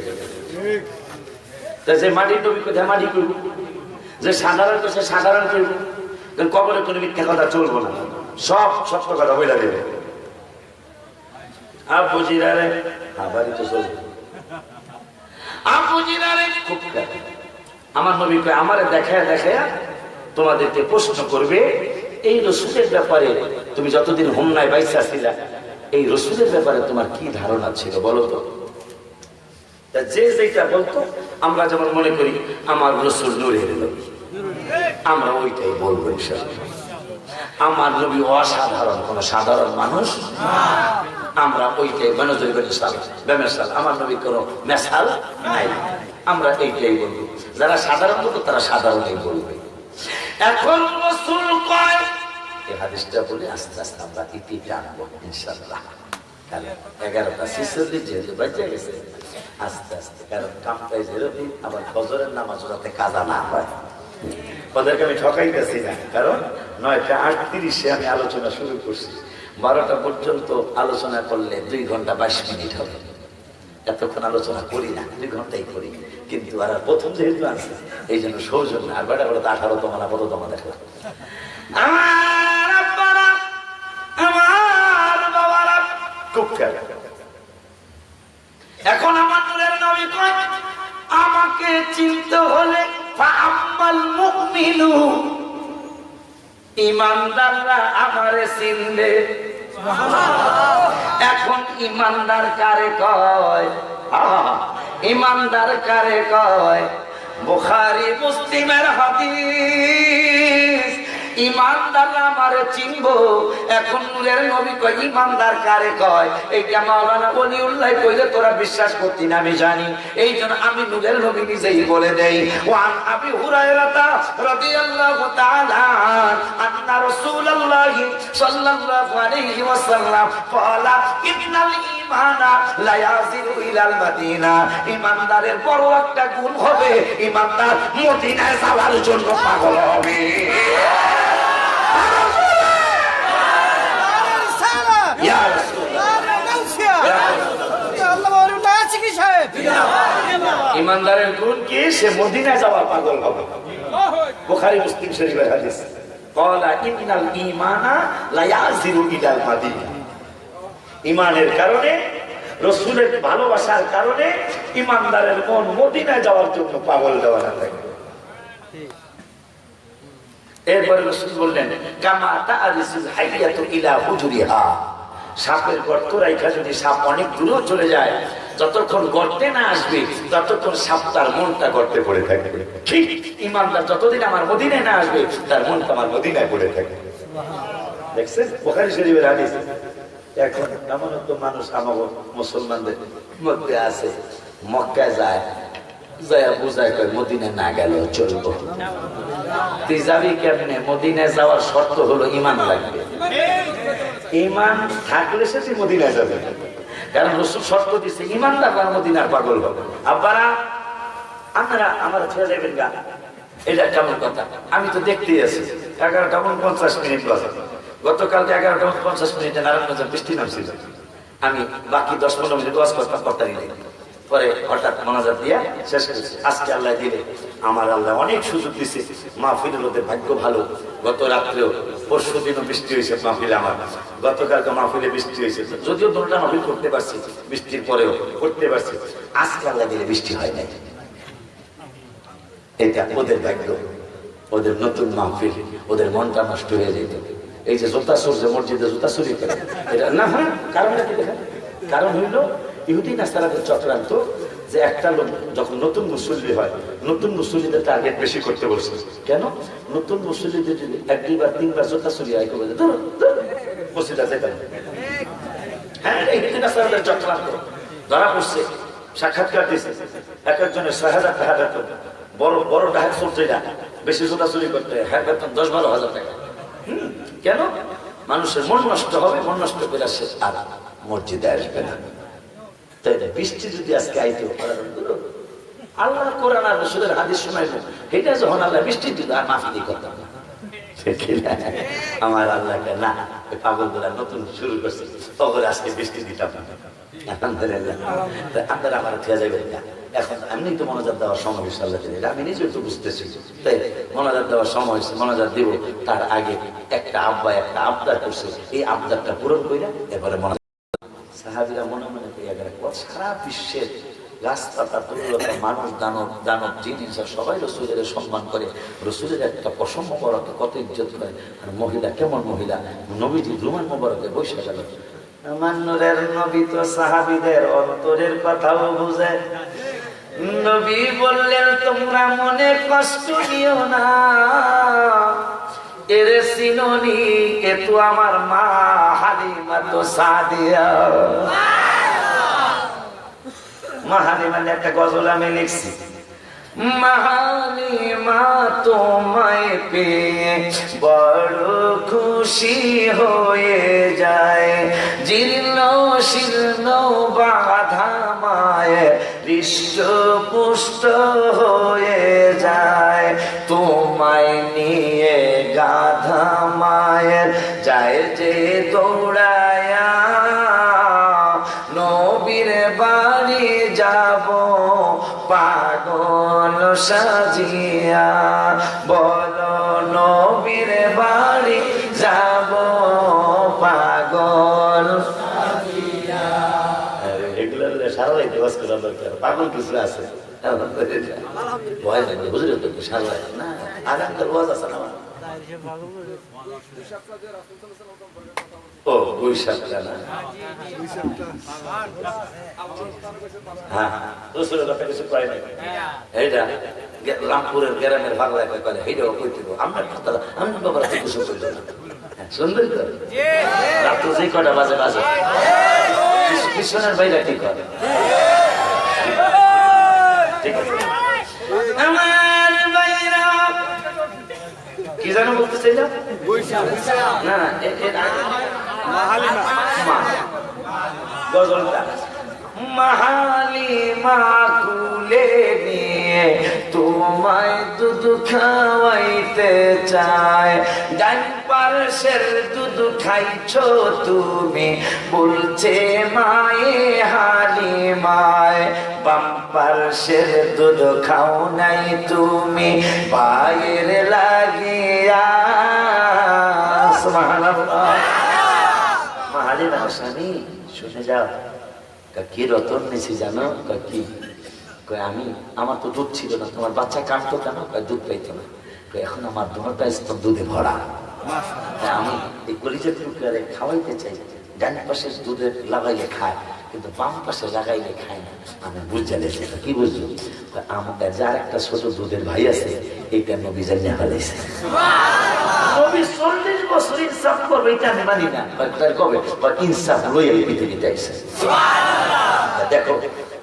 যে মাটির নবী কোথায় মাটি কইব, যে সাধারণ কোথায় সাধারণ কইব, কবরে কোনো মিথ্যা কথা চলবো না, সব সত্য কথা বইলা দেবে। আবু জিরারে আবারই তো চলবে, আবু জিরারে খুব আমার নবী কয় আমারে দেখায়া দেখায়া তোমাদেরকে প্রশ্ন করবে এই রাসূলের ব্যাপারে, তুমি যতদিন হোমনায় বাইসা ছিলা এই রাসূলের ব্যাপারে তোমার কি ধারণা ছিল বলো তো? যে যেটা বলতো আমরা যেমন মনে করি আমার রাসূল নূরের নবী, আমরা ওইটাই বলবো ইনশাআল্লাহ। আমার নবী অসাধারণ, কোন সাধারণ মানুষ আমরা ওইটাই বেনজর বেনসাল বেমেসাল, আমার নবী কোনো মেসাল নাই, আমরা এইটাই বলবো। যারা সাধারণ লোক তারা সাধারণই বলবে। এখন রাসূল কয়, এই হাদিসটা বলে আস্তে আস্তে আমরা ইতি জানবো ইনশাআল্লাহ। কারণ 11টা 46 যেহেতু বাজে গেছে, আস্তে আস্তে, কারণ কামটাই যেরকম আবার ফজরের নামাজ রাতে কাজা না হয়। ওদেরকে আমি ঠকাইতেছি না, কারণ 9টা 38-এ আমি আলোচনা শুরু করছি, 12টা পর্যন্ত আলোচনা করলে 2 ঘন্টা 22 মিনিট হবে। এতক্ষণ আলোচনা করি না, 2 ঘন্টাই করি, কিন্তু আর প্রথম যেহেতু আছে এই জন্য সৌজন্য। আর বেটা বলে 18তম না 15তম দেখো। আমার আব্বারা, আমার বাবারা খুব খেয়াল। এখন আমার নূরের নবী কয় আমাকে চিনতে হলে ফাআম্মাল মুমিনু, ইমানদাররা আমারে চিনবে। এখন ইমানদার কারে কয়? ইমানদার কারে কয়? বুখারী মুসলিমের হাদিস, ইমানদাররা আমারে চিনবো। এখন নূরের নবী কয় ইমানদার কারে কয়? এইটা মাওলানা ওলিউল্লাহ কইলে তোরা বিশ্বাস করতি না আমি জানি, এই জন্য আমি নূরের নবী নিজেই বলে দেই। ওয়ান আবি হুরায়রা রাদিয়াল্লাহু তাআলা আন্না রাসূলুল্লাহ সাল্লাল্লাহু আলাইহি ওয়াসাল্লাম ক্বালা ইন্নাল ঈমানা লা ইয়াজিলু ইলাল মাদিনা, ঈমানদারের বড় একটা গুণ হবে ঈমানদার মদিনায় যাওয়ার জন্য পাগল হবে। ইমানদারের গুণ কি? সে মদিনায় যাওয়ার পাগল হবে। বুখারী মুসলিম শরীফের হাদিস, ক্বালা ইন্নাল ঈমানা লা ইয়াযিরু ইলাল মাদিনা। ঈমানের কারণে, রাসূলের ভালোবাসার কারণে ইমানদারের মন মদিনায় যাওয়ার জন্য পাগল দেওয়ানা থাকে। এরপরে রাসূল বললেন, কামা তা'রিসুল হাইয়াতু ইলা হুজুরিহা। সাপের গর্ত রাইখা যদি সাপ অনেক দূরেও চলে যায়, যতক্ষণ গর্তে না আসবে ততক্ষণ সাপ তার মনটা গর্তে পড়ে থাকে। ঠিক ইমানদার যতদিন আমার মদিনায় না আসবে তার মনটা আমার মদিনায় পড়ে থাকে। দেখছেন বুখারী শরীফের হাদিস। এখন এমন তো মানুষ আমাদের মুসলমানদের মধ্যে আছে, মক্কায় যায়, যায় বুঝায় কয় মদিনায় না গেল চলবো। তুই যাবি কেমনে? মদিনায় যাওয়ার শর্ত হলো ইমান লাগবে। ইমান থাকলে সে তুই মদিনায় যাবে, কারণ রাসূল শর্ত দিচ্ছে ইমানদার মদিনার পাগল হবে। আব্বারা আপনারা আমার ছেড়ে যাবেন গা, এটা কেমন কথা? আমি তো দেখতেই আছি 11:50 বাজে। গতকালকে 11:50 নারায়ণগঞ্জে বৃষ্টি নামছিল। আমি বাকি 10-15 মিনিট ওয়াজ করতাম, করতারই নেই। পরে হঠাৎ মোনাজাত দিয়া শেষ করেছি। আজকে আল্লাহ দিলে, আমার আল্লাহ অনেক সুযোগ দিচ্ছে। মাহফিলের ওদের ভাগ্য ভালো। গত রাত্রেও, পরশু দিনও বৃষ্টি হয়েছে মাহফিলে আমার। গতকালকে মাহফিলে বৃষ্টি হয়েছে, যদিও দুটা মাহফিল করতে পারছি, বৃষ্টির পরেও করতে পারছি। আজকে আল্লাহ দিলে বৃষ্টি হয় নাই। এটা ওদের ভাগ্য, ওদের নতুন মাহফিল, ওদের মনটা নষ্ট হয়ে যেত। এই যে জুতা চোর, যে মসজিদে জুতা চুরি করে, এটা না হয় কারণটা কি দেখেন? কারণ হইল ইহুদি নাসারাদের চক্রান্ত, যে একটা লোক যখন নতুন মুসল্লি হয়, নতুন মুসল্লিদের টার্গেট বেশি করতে বলছে। কেন? নতুন মুসল্লিদের যদি 1-2 3 জুতা চুরি হয়, মসজিদ আছে কেন? হ্যাঁ, ইহুদি নাসারাদের চক্রান্ত ধরা পড়ছে। সাক্ষাৎকার দিচ্ছে, এক একজনের 6,000 টাকা বেতন। বড় বড় ডাহাত চলছেটা বেশি জুতা চুরি করতে, হ্যাঁ বেতন 10-12 হাজার টাকা। কেন? মানুষের মন নষ্ট হবে, মন নষ্ট করে সে আর মসজিদে আসবে না। তাই বৃষ্টি যদি আজকে আইতো, আল্লাহ কোরআন আর রাসূলের হাদিস শোনাইবো, এটা যখন আল্লাহ বৃষ্টি দিত আর মাফি করতাম না। আমার আল্লাহকে না, পাগল গুলা নতুন শুরু করছে, তখন আজকে বৃষ্টি দিতাম না। আপনারা আমার খেয়ে যাবেন না। এখন এমনি তো মনোজাত দেওয়ার সময় হয়েছে, আল্লাহ আমি নিজেও তো বুঝতেছি। তাই মনোজাত দেওয়ার সময় হয়েছে, মনোজাত দিব। তার আগে একটা আব্বা একটা আবদার করছে, এই আবদারটা পূরণ করে এবারে মনোজাত। সাহাবীরা মনে মনে সারা বিশ্বের গাছপাতা, তরুলতা, মানুষ, দানব দানব জিনিস সবাই রাসূলের সম্মান করে। রাসূলের একটা পশম মোবারকে কত ইজ্জত করে। আর মহিলা কেমন মহিলা, নবীজি রুমান মোবারকে বসে গেল। আমার নূরের নবী তো সাহাবীদের অন্তরের কথাও বুঝে। নবী বললেন, তোমরা মনে কষ্ট নিও না, এর সিনোনি এ তো আমার মা হালিমা তো সাদিয়া। মা হালিমা একটা গজল আমি লিখছি। হালিমা তোমায় পেয়ে বড় খুশি হয়ে যায়, জীর্ণ শীর্ণ বাধা মায়ের হৃষ্টপুষ্ট হয়ে যায়। তোমায় নিয়ে গাধা মায়ের যায় যে দৌড়ায়া, নবীর বাড়ি যাব পাগল সাজিয়া। বলো নবীর বাড়ি যাব পাগল সাজিয়া। এগুলো সারা রাইতে বাস করা দরকার। পাগল কিছু আছে ভয় লাগবে, বুঝলে তো? সারা রাত না আগাম তোর ওয়াজ আছে না? ও বৈশাখটা না, হ্যাঁ রসুলের কথা কিছু পাই নাই। এইটা রামপুরের গ্রামের বাংলা করে, এইটাও কইতে আমরা কথা আমরা বাবার কিছু করলো না। সুন্দর করে রাত্র যে কটা বাজে বাজে, পিছনের বাইরে কি করে? ঠিক আছে আমার বাইরা কি জানো বলতে চাইলাম না, গজলটা হালিমা কুলে নিয়ে তোমায় দুধ খাওয়াইতে চায়। ডান পার্শ্বের দুধ খাইছো তুমি, বলছে মায়ে হালিমায়। বাম পার্শ্বের দুধ খাও নাই তুমি, পায়ের লাগিয়া। সুবহানাল্লাহ। মা হালিমা স্বামী শুনে যাও, কি রতন নিয়েছি জানো? কি আমি, আমার তো দুধ ছিল না, তোমার বাচ্চা কাঁদতো কেন? দুধ পাইতো না। এখন আমার দুটা স্তর দুধে ভরা, আমি এই কলিজার টুকরে খাওয়াইতে চাই। ডান পাশে দুধে লাগাইলে খায়, কিন্তু বাম পাশে লাগাইলে খায় না। আমি বুঝালে সেটা কি বুঝলো? আমাদের যার একটা ছোট দুধের ভাই আছে, এইটা নবী জানিয়ে ফেলেছে। নবী 40 বছর ইনসাফ করবে, এটা আমি মানি না। কবে ইনসাফ লইয়া পৃথিবীতে আইসে। দেখো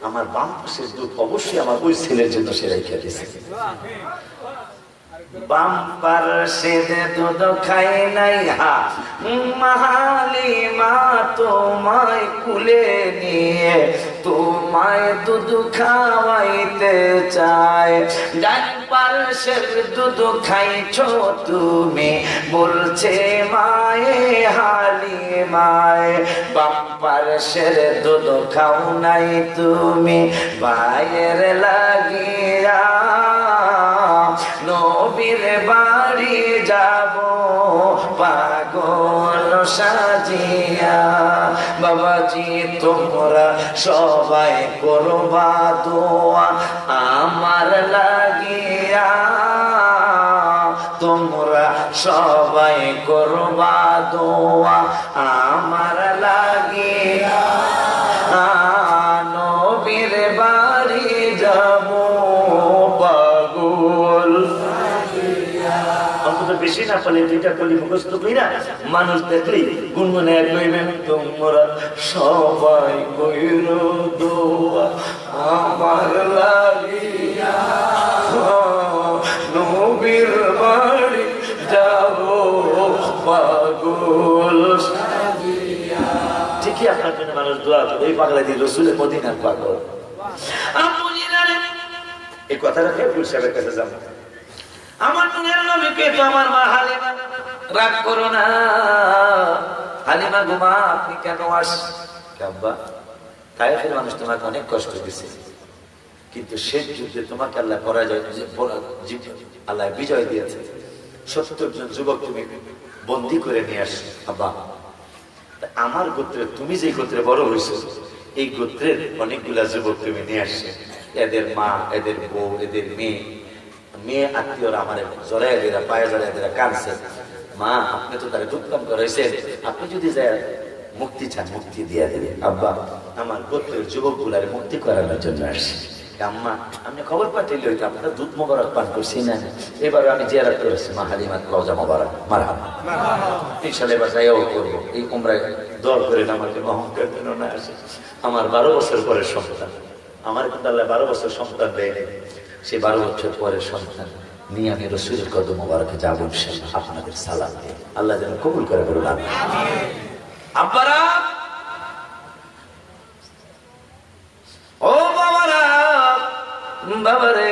আমার বাম পাশের দুধ অবশ্যই আমার ওই ছেলের জন্য সে রেখে দিয়েছে। বাম পাশে দুধ খাই নাই হালিমা তোমায় কুলে নিয়ে, তোমায় দুধ খাওয়াইতে চায়। ডান পার্শ্বের দুধ খাইছো তুমি, বলছে মায়ে হালিমায়। বাম পার্শ্বের দুধ খাও নাই তুমি, বাইর লাগিয়া। নবীর বাড়ি যাব পাগল সাজিয়া। বাবাজি তোমরা সবাই করবা দোয়া আমার লাগিয়া। তোমরা সবাই করবা দোয়া আমার লাগিয়া। নবীর বাড়ি যাব পাগল। অন্তত বেশি না পারলে দুইটা কলি মুখস্থ কইরা মানুষ দেখলি গুনগুনে কইবেন, তোমরা সবাই কইর দোয়া আমার লাগিয়া। নবীর বাড়ি যাব পাগল। ঠিকই আপনার জন্য মানুষ দোয়া করে। এই পাগলা দিয়ে রসুলের মদিনার পাগল। এই কথাটা কে সাহেবের কাছে যাবো? আমার দুনিয়ার নবীকে তো আমার মা হালিমা, রাগ করো না হালিমা গুমা, আপনি কেন আব্বা? তায়েফের মানুষ তোমাকে অনেক কষ্ট দিয়েছে, কিন্তু শেষ যুদ্ধে তোমাকে আল্লাহ পরাজয়, আল্লাহ বিজয় দিয়েছে। 70 জন যুবক তুমি বন্দী করে নিয়ে আসো আব্বা। আমার গোত্রে, তুমি যে গোত্রে বড় হয়েছো, এই গোত্রের অনেকগুলা যুবক তুমি নিয়ে আসছে। এদের মা, এদের বউ, এদের মেয়ে আত্মীয়রা আমার জড়াইয়া দেরা, পায়ে জড়াইয়া দেরা কাঁদছে। মা আপনি তো তারা দুঃখ করেছেন, আপনি যদি যায় মুক্তি চান মুক্তি দিয়ে দেবে। আব্বা আমার গোত্রের যুবক গুলার মুক্তি করানোর জন্য আসছি। আম্মা আপনি খবর পাঠিয়ে হইতো, আপনারা দুধ মোবারক পান করছি না? এবার আমি জিয়ারত করেছি মা হালিমার রওজা মোবারক। মারহাবা। ইনশাআল্লাহ এবার যাইও করবো। এই উমরায় দোয়া করেন আমার জন্য, অহংকার যেন না আসে। আমার 12 বছর পরের সন্তান, আমার কিন্তু আল্লাহ 12 বছর সন্তান দেয়নি। সেই 12 বছর পরের সন্তান নিয়ে আমি রসুলের কদম মোবারকে যাবো ইনশাআল্লাহ। আপনাদের সালাম দিয়ে আল্লাহ যেন কবুল করে বলুন আমিন। আব্বারা, ও বাবারা, বাবারে,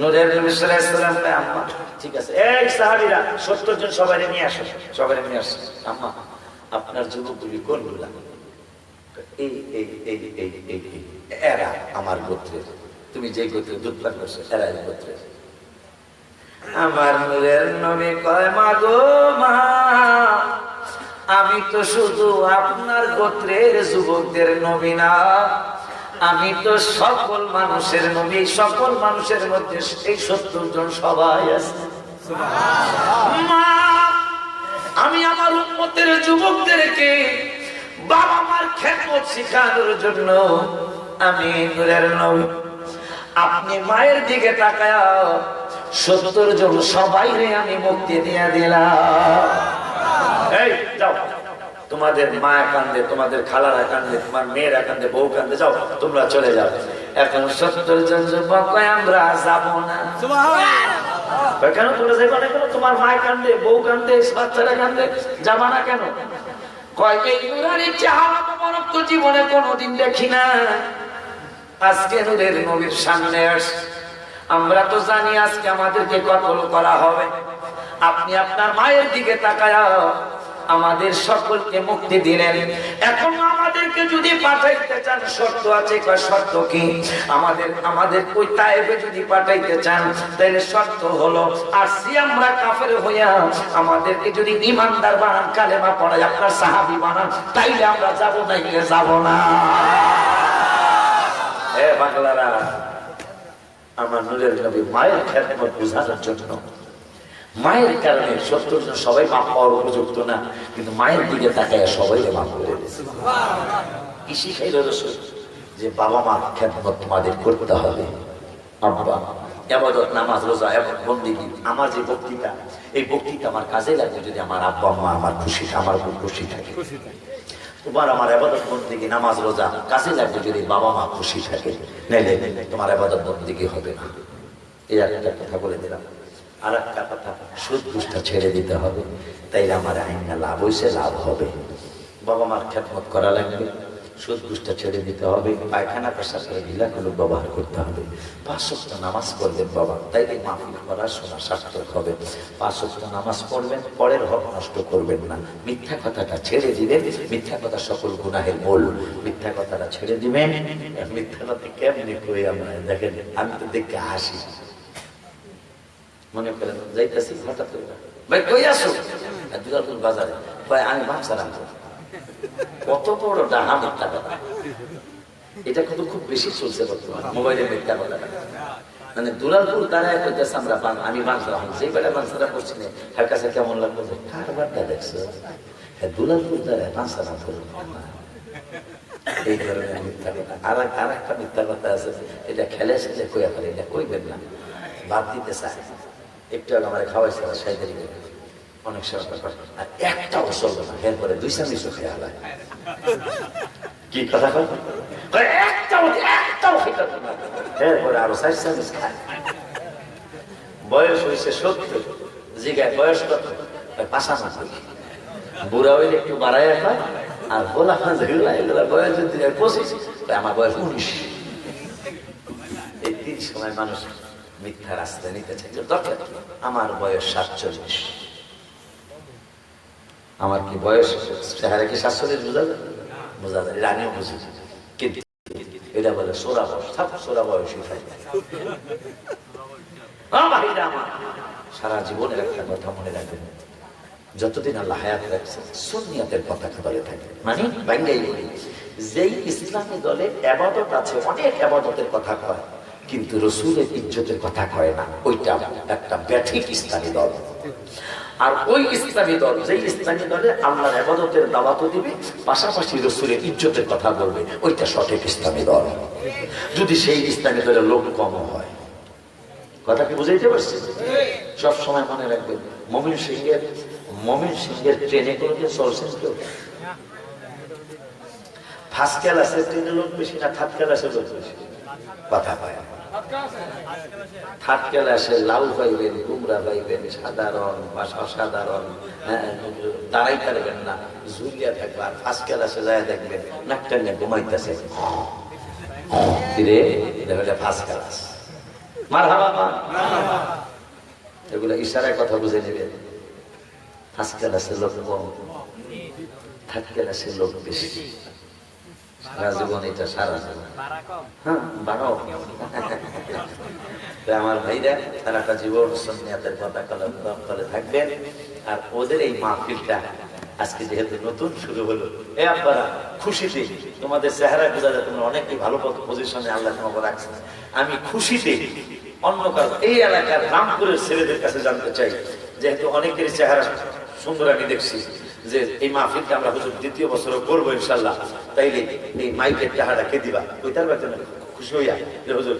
নূরের নবী সাল্লাল্লাহু আলাইহি ওয়াসাল্লাম কে আম্মা, ঠিক আছে এই সাহাবীরা 70 জন সবাই নিয়ে আসো, সবাই নিয়ে আসো। আম্মা আপনার যুবকগুলি কোনগুলা? এই এই এই এই এই এরা আমার গোত্রের, তুমি যে গোত্রে দুধ পান করছো এরা এই গোত্রের। আমার নূরের নবী কয় মা গো মা, আমি তো শুধু আপনার গোত্রের যুবকদের নবী না, আমি তো সকল মানুষের নবী। সকল মানুষের মধ্যে এই 70 জন সবাই আছে। মা আমি আমার উম্মতের যুবকদেরকে বাবা মার খেদমত শিখানোর জন্য আমি নূরের নবী, আপনি মায়ের দিকে তাকায় 70 জন সবাই আমি মুক্তি দিয়ে দিলাম। এই যাও, তোমাদের মা কান্দে, তোমাদের খালারা কান্দে, তোমার মেয়েরা কান্দে, বউ কান্দে, যাও তোমরা চলে যাও। এখন 70 জন যুবক আমরা যাবো না। কেন তোমরা যাইবা না? কেন? তোমার মা কান্দে, বউ কান্দে, বাচ্চারা কান্দে, যাবা না কেন? কয় এই নুরানি চেহারা মোবারক তো জীবনে কোনোদিন দেখি না, আজকে নূরের নবীর সামনে আস। আমরা তো জানি আজকে আমাদেরকে কতল করা হবে। আপনি আপনার মায়ের দিকে তাকায়া আমাদের সকলকে মুক্তি দিলেন। এখন আমাদেরকে যদি পাঠাইতে চান শর্ত আছে। কয় শর্ত কি? আমাদের ওই তায়েফে যদি পাঠাইতে চান তাহলে শর্ত হলো আসছি আমরা কাফের হইয়া, আমাদেরকে যদি ইমানদার বানান, কালেমা পড়াই, আপনার সাহাবী বানান, তাইলে আমরা যাবো, নাইলে যাব না। এ বাংলারা, আমার নূরের নবী মায়ের খেদমত বোঝানোর জন্য, মায়ের কারণে 70 জন সবাই মাপ পাওয়ার উপযুক্ত না, কিন্তু মায়ের দিকে তাকায় সবাই মাপ করে দিয়েছে। কি শিখাইল রাসূল? যে বাবা মার খেদমত তোমাদের করতে হবে। আব্বা ইবাদত, নামাজ, রোজা এবং বন্দেগী, আমার যে বক্তৃতা, এই বক্তৃতা আমার কাজে লাগবে যদি আমার আব্বা আম্মা আমার খুশি থাকে। তোমার আমার ইবাদত বন্দেগী, নামাজ, রোজা কাজে লাগবে যদি বাবা মা খুশি থাকে, নাইলে তোমার ইবাদত বন্দেগী হবে না। এই একটা কথা বলে দিলাম। আর একটা কথা, সুদ ঘুষটা ছেড়ে দিতে হবে, তাইলে আমার আইনা লাভ হইছে, লাভ হবে। বাবা মার খেদমত করা লাগবে, সুদ ঘুষটা ছেড়ে দিতে হবে, পায়খানা পেশাব করে ঢিলাগুলো ব্যবহার করতে হবে। 5 ওয়াক্ত নামাজ পড়বেন বাবা, তাইলে মাহফিল পড়াশোনা সার্থক হবে। 5 ওয়াক্ত নামাজ পড়বেন, পরের হক নষ্ট করবেন না। মিথ্যা কথাটা ছেড়ে দিবেন, মিথ্যা কথা সকল গুনাহের মূল। মিথ্যা কথাটা ছেড়ে দিবেন। মিথ্যা কথা কেমনি কই আমরা, দেখেন আমি তো দেখে হাসি। মনে করেন যাইতেছি হঠাৎ করে, ভাই কই আসো? দুর্গাপুর বাজারে। ভাই আমি ভাবছা রাখবো। কত বড় ডাহা মিথ্যা কথা! এটা কিন্তু খুব বেশি চলছে বর্তমানে, মোবাইলে মিথ্যা কথা। মানে দুলালপুর দাঁড়ায় কইতেছে আমরা আমি বাংলা হন, যে বেলা বাংলা করছি না, তার কাছে কেমন লাগলো? কার বার্তা দেখছো? দুলালপুর দাঁড়ায় বাংলা করো। এই ধরনের মিথ্যা কথা। আর একটা মিথ্যা কথা আছে, এটা খেলে কইয়া পারে, এটা কইবেন না, বাদ দিতে চায়। একটু আগে আমার খাওয়াইছে সাইদারি অনেক সময়, আর একটা চলবে না, এরপরে 2 চামচ খেয়ে আলায়। কি কথা কয়? একটাও খেতে না, এরপরে আরো 4 চামচ খায়। বয়স হয়েছে 70, জিগায় বয়স কত? 85। বুড়া হইলে একটু বাড়াই খায়, আর বলা বয়স যদি 25, আমার বয়স 19। এই 3 সময় মানুষ মিথ্যা রাস্তায় নিতে চাইছে। দরকার আমার বয়স 47। আমার কি বয়স চেহারা কি 47 বোঝা যায়? বোঝা যায়, এটা আমিও বুঝি। কিন্তু এটা বলে সোরা বয়স, সোরা বয়সই থাকে। সারা জীবনের একটা কথা মনে রাখবেন, যতদিন আল্লাহ হায়াত রাখছে সুন্নিয়তের পতাকা দলে থাকে। মানে বাংলায় বলি, যেই ইসলামী দলে ইবাদত আছে, অনেক ইবাদতের কথা কয়, কিন্তু রাসূলের ইজ্জতের কথা কয় না, ওইটা একটা ব্যাঠিক ইসলামী দল। আর ওই ইসলামী দল, যেই ইসলামী দলে আল্লাহর ইবাদতের দাওয়াতও দিবে, পাশাপাশি রাসূলের ইজ্জতের কথা বলবে, ওইটা সঠিক ইসলামী দল। যদি সেই ইসলামী দলের লোক কম হয়, কথা কি বুঝাইতে পারছি? সব সময় মনে রাখবেন, মমিন সিংহের ট্রেনে কোনোদিন চলছেন কেউ? ফার্স্ট ক্লাসে ট্রেনে লোক বেশি না থার্ড ক্লাসে লোক বেশি? কথা পায়। থার্ড ক্লাসে লাউ পাইবেন, কুমড়া পাইবেন, সাধারণ বা অসাধারণ, দাঁড়াই পারবেন না, ঝুলিয়া থাকবে। আর ফার্স্ট ক্লাসে যায় দেখবেন নাকটা নিয়ে ঘুমাইতেছে, ফার্স্ট ক্লাস। মারহাবা, এগুলো ইশারায় কথা বুঝে নেবেন। ফার্স্ট ক্লাসের লোক কম, থার্ড ক্লাসের লোক বেশি। সারা জীবন এটা, সারা জীবন। হ্যাঁ, বাড়াও। আমার ভাইরা সারাটা জীবন সুন্নিয়তের পতাকা তলে থাকবেন। আর ওদের এই মাহফিলটা আজকে যেহেতু নতুন শুরু হলো, আপনারা খুশিতে, তোমাদের চেহারা বোঝা যায় তোমরা অনেকই ভালো পজিশনে আল্লাহ তোমাকে রাখছেন। আমি খুশিতে অন্য কারো, এই এলাকার রামপুরের ছেলেদের কাছে জানতে চাই, যেহেতু অনেকের চেহারা সুন্দর আমি দেখছি, যে এই মাহফিলটা আমরা হুজুর 2য় বছরও করবো ইনশাল্লাহ, তাইলে এই মাইকের টাকাটা কে দিবা? ওইটার ব্যাপারে খুশি হইয়া যে হুজুর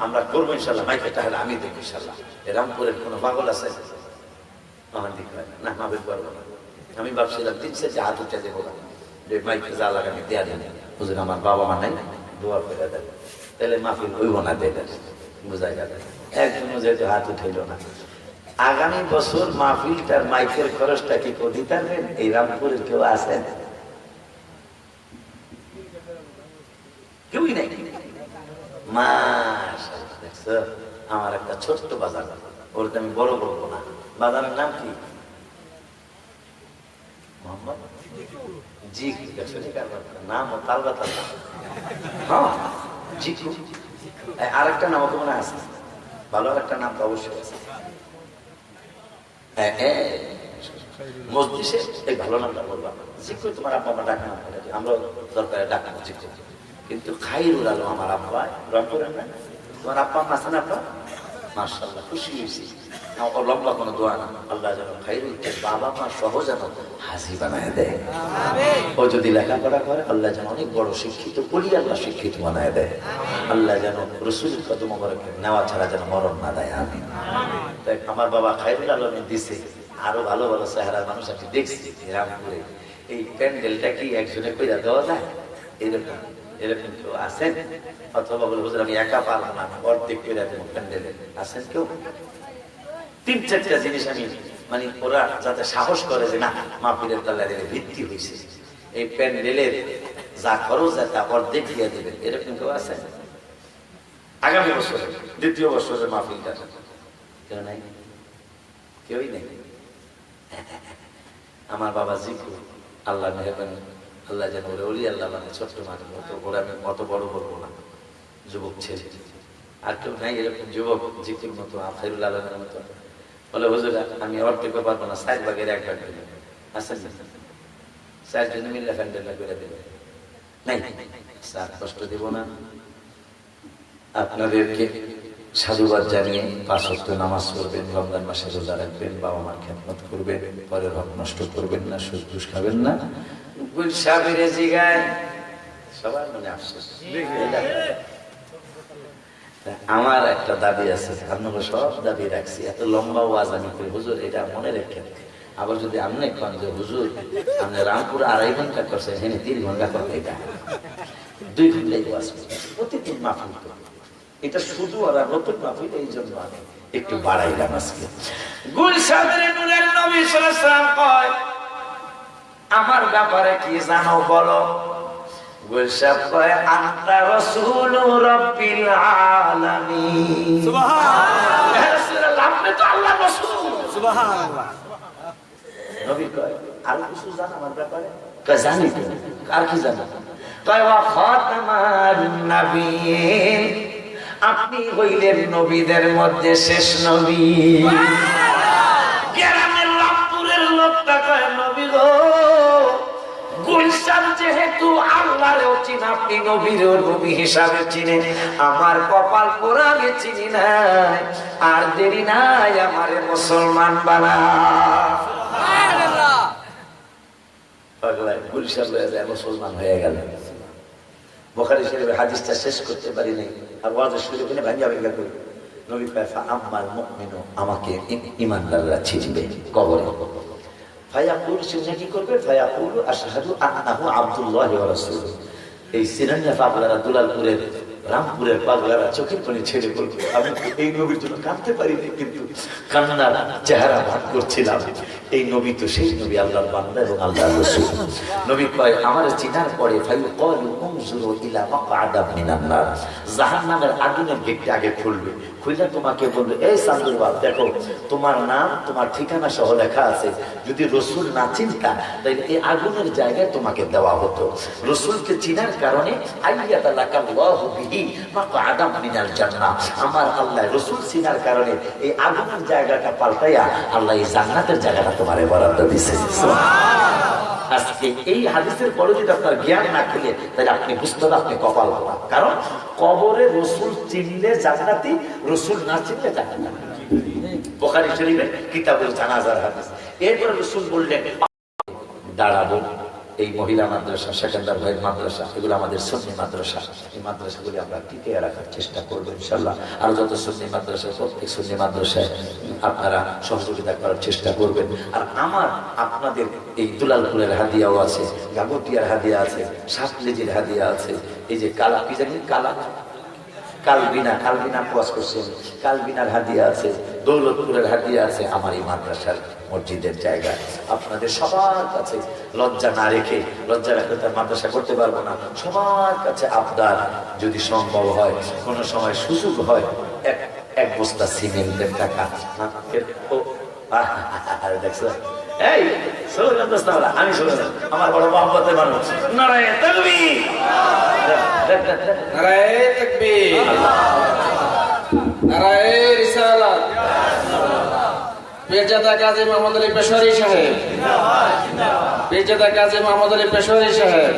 আমরা করবো ইনশাল্লাহ, মাইকের টাকাটা আমি দেবো ইনশাল্লাহ। রামপুরের কোনো পাগল আছে? আমার দিক না, মাহফিল করবো না। আমি ভাবছিলাম 3 সেট হাত উঠে দেবো না, যে মাইকে যা লাগানি দেয়া দেন, হুজুর আমার বাবা মা নাই, দোয়া করে দেন, তাহলে মাহফিল হইব না, দেয় বোঝাই যাবে। একজনও যেহেতু হাত উঠাইল না, আগামী বছর মাহফিলটার মাইকের খরচটা কি করে দিতে পারবেন? এই রামপুরের কেউ আছেন? কেউই নাই। মাশাআল্লাহ, দেখছো আমার একটা ছোট্ট বাজার, ওরটা আমি বড় বলবো না। বাজারের নাম কি? মোহাম্মদ জি, নাম ও তালবাতার নাম। হ্যাঁ জি, আরেকটা নাম তো মনে আছে, ভালো আরেকটা নাম তো অবশ্যই আছে। মসজিদে এই ভালো নামটা বললাম, জিকু তোমার আব্বা আমার ডাকা নাম, আমরা দরকারে ডাকা জিকু, কিন্তু খাইরুল আলম আমার আব্বা রংপুরের না। তোমার আব্বা আছে না? আব্বা মাশাআল্লাহ, খুশি হয়েছি। লম্বা কোনো দোয়া না, আল্লাহ যেন খাইরুল বাবা মা সহ যেন হাজি বানায় দেয়। ও যদি লেখাপড়া করে আল্লাহ যেন অনেক বড় শিক্ষিত করি, আল্লাহ শিক্ষিত বানায় দেয়। আল্লাহ যেন রসুলের কদম মোবারকে নেওয়া ছাড়া যেন মরণ না দেয়। আমি তাই আমার বাবা খাইরুল আলমে দিছে। আরো ভালো ভালো চেহারার মানুষ আমি দেখছি রামপুরে। এই প্যান্ডেলটা কি একজনে কইরা দেওয়া যায়? এরকম এরকম কেউ আছেন? অথবা বলে হুজুর আমি একা পারবো না, অর্ধেক কইরা দেবো প্যান্ডেলে, আছেন কেউ? তিন চারটা জিনিস আমি মানে ওরা যাতে সাহস করে যে না মাহফিলের তাল্লাদের ভিত্তি হয়েছে, এই প্যান্ডেলের যা খরচ তা অর্ধেক দিয়ে দেবেন, এরকম কেউ আছে? আগামী বছরে দ্বিতীয় বছরের মাহফিলটা কেউ নাই? কেউই নেই। আমার বাবা জিকু, আল্লাহ মেহরবানি, আল্লাহ যেন ওরে ওলি আল্লাহ মানে ছোট্ট মানুষ মতো, ওরা আমি অত বড় বলবো না, যুবক ছেলে। আর কেউ নাই এরকম যুবক জিকুর মতো, খাইরুল আলমের মতো বলে হুজুর আমি অর্ধেক পারবো না, 60 ভাগের 1 ভাগ দেবেন। আসেন না 4 জন মিলে প্যান্ডেলটা করে দেবেন। নাই স্যার, কষ্ট দেব না। আপনাদেরকে সাধুবাদ জানিয়ে 5 ওয়াক্ত নামাজ পড়বেন, রমজান মাসে রোজা রাখবেন, বাবা মার খেদমত করবেন, পরের হক নষ্ট করবেন না, সুদ ঘুষ খাবেন না। গুলশাবের জিগায় সবার মনে আফসোস। আমার একটা দাবি আছে, আপনারা সব দাবি রাখছি, এত লম্বা ওয়াজ আমি করি হুজুর এটা মনে রেখেন। আবার যদি আপনি কন যে হুজুর আপনি রামপুর 2.5 ঘন্টা করছেন, এখানে 3 ঘন্টা করতে, এটা 2 ঘন্টাই ওয়াজ প্রতিদিন মাহফিল করব। এটা শুধু আর নতুন মাহফিল, এই জন্য আমি একটু বাড়াইলাম আজকে। গুলশানের নূরের নবী সাল্লাল্লাহু আলাইহি ওয়াসাল্লাম কয় আমার ব্যাপারে কি জানো বলো? গুলশাব কয় আনতা রাসূলু রাব্বিল আলামিন। সুবহানাল্লাহ, ইয়া রাসূলুল্লাহ আপনি তো আল্লাহর রাসূল। সুবহানাল্লাহ। নবী কয় আর কিছু জানো আমার ব্যাপারে? কয় জানি তো। আর কি জানো? কয় ওয়া খাতামান নাবিয়্যিন, আপনি হইলেন নবীদের মধ্যে শেষ নবী। গ্রামের রামপুরের লোকটা কয় নবী গো, গুলশান যেহেতু আল্লাহরও চিনা, আপনি নবীরও নবী হিসাবে চিনে, আমার কপাল পোড়া আগে চিনি নাই, আর দেরি নাই আমারে মুসলমান বানা। সুবহানাল্লাহ। পাগলা গুলশান লয়ে যায় মুসলমান হয়ে গেল। বুখারী শরীফের হাদিসটা শেষ করতে পারি নাই, আর ওয়াজ শুরু করে ভাঙা ভাঙা করি। নবী কয় ফাআম্মাল মুমিনু, আমাকে ঈমানদাররা চিনবে কবরে। ফায়াকুল, সে কি করবে? ফায়াকুল আশহাদু আন্নাহু আব্দুল্লাহ ওয়া রাসূলুহু। এই সিরানিয়া পাগলারা, দুলালপুরের রামপুরের পাগলারা চোখের পানি ছেড়ে বলবে আমি এই নবীর জন্য কাঁদতে পারি না, কিন্তু কান্নার চেহারা ভাগ করছিলাম। এই নবী তো সেই নবী, আল্লাহর বান্দা এবং আল্লাহর রাসূল। নবী কয় আমার চিনার পরে ফায়ুকালু উনজুরু ইলা মাকআদা মিনান নার, জাহান্নামের আগুনের গেটটা আগে খুলবে, খুলে তোমাকে বলবে এই সান্দুর বাপ দেখো তোমার নাম তোমার ঠিকানা সহ লেখা আছে, যদি রসুল না চিনতা তাহলে এই আগুনের জায়গায় তোমাকে দেওয়া হতো। রসুলকে চিনার কারণে আইয়াতা লাকাল্লাহু বিহি মাকআদা মিনাল জান্নাহ, আমার আল্লাহ রসুল চিনার কারণে এই আগুনের জায়গাটা পাল্টাইয়া আল্লাহ এই জান্নাতের জায়গাটা তোমারে বরাদ্দ দিয়েছে। আজকে এই হাদিসের পরে যদি আপনার জ্ঞান না খুলে তাহলে আপনি বুঝতে হবে আপনি কপাল ভালো, কারণ কবরে রসুল চিনলে জান্নাতি, রসুল না চিনলে জান্নাতি। বুখারী শরীফের কিতাবুল জানাজার হাদিস। এরপরে রসুল বললেন দাঁড়াবো, এই মহিলা মাদ্রাসা, সেকেন্ডার ভাইয়ের মাদ্রাসা, এগুলো আমাদের সুন্নি মাদ্রাসা। এই মাদ্রাসাগুলি আমরা টিকিয়ে রাখার চেষ্টা করবো ইনশাল্লাহ। আর যত সুন্নি মাদ্রাসা, প্রত্যেক সুন্নি মাদ্রাসায় আপনারা সহযোগিতা করার চেষ্টা করবেন। আর আমার আপনাদের এই দুলালপুরের হাদিয়াও আছে, গাবটিয়ার হাদিয়া আছে, সাতলেজির হাদিয়া আছে, এই যে কালা কি জানি কালা কালবিনা কোয়াজ করছেন, কালবিনার হাদিয়া আছে, দৌলতপুরের হাদিয়া আছে, আমার এই মাদ্রাসার মসজিদের জায়গা। আপনাদের সবার কাছে লজ্জা না রেখে, লজ্জা রাখলে তার মাদ্রাসা করতে পারবো না, সবার কাছে আবদার, যদি সম্ভব হয়, কোনো সময় সুযোগ হয়, এক বস্তা সিমেন্টের টাকা। দেখছো এই স্লোগান দোস্ত, আমি স্লোগান, আমার বড় মহব্বতের মানুষ। নারায়ে তাকবীর, নারায়ে তাকবীর, নারায়ে রিসালাত। পীরজাদা কাজী মোহাম্মদ আলী পেশোয়ারি সাহেব, পীরজাদা কাজী মোহাম্মদ আলী পেশোয়ারি সাহেব।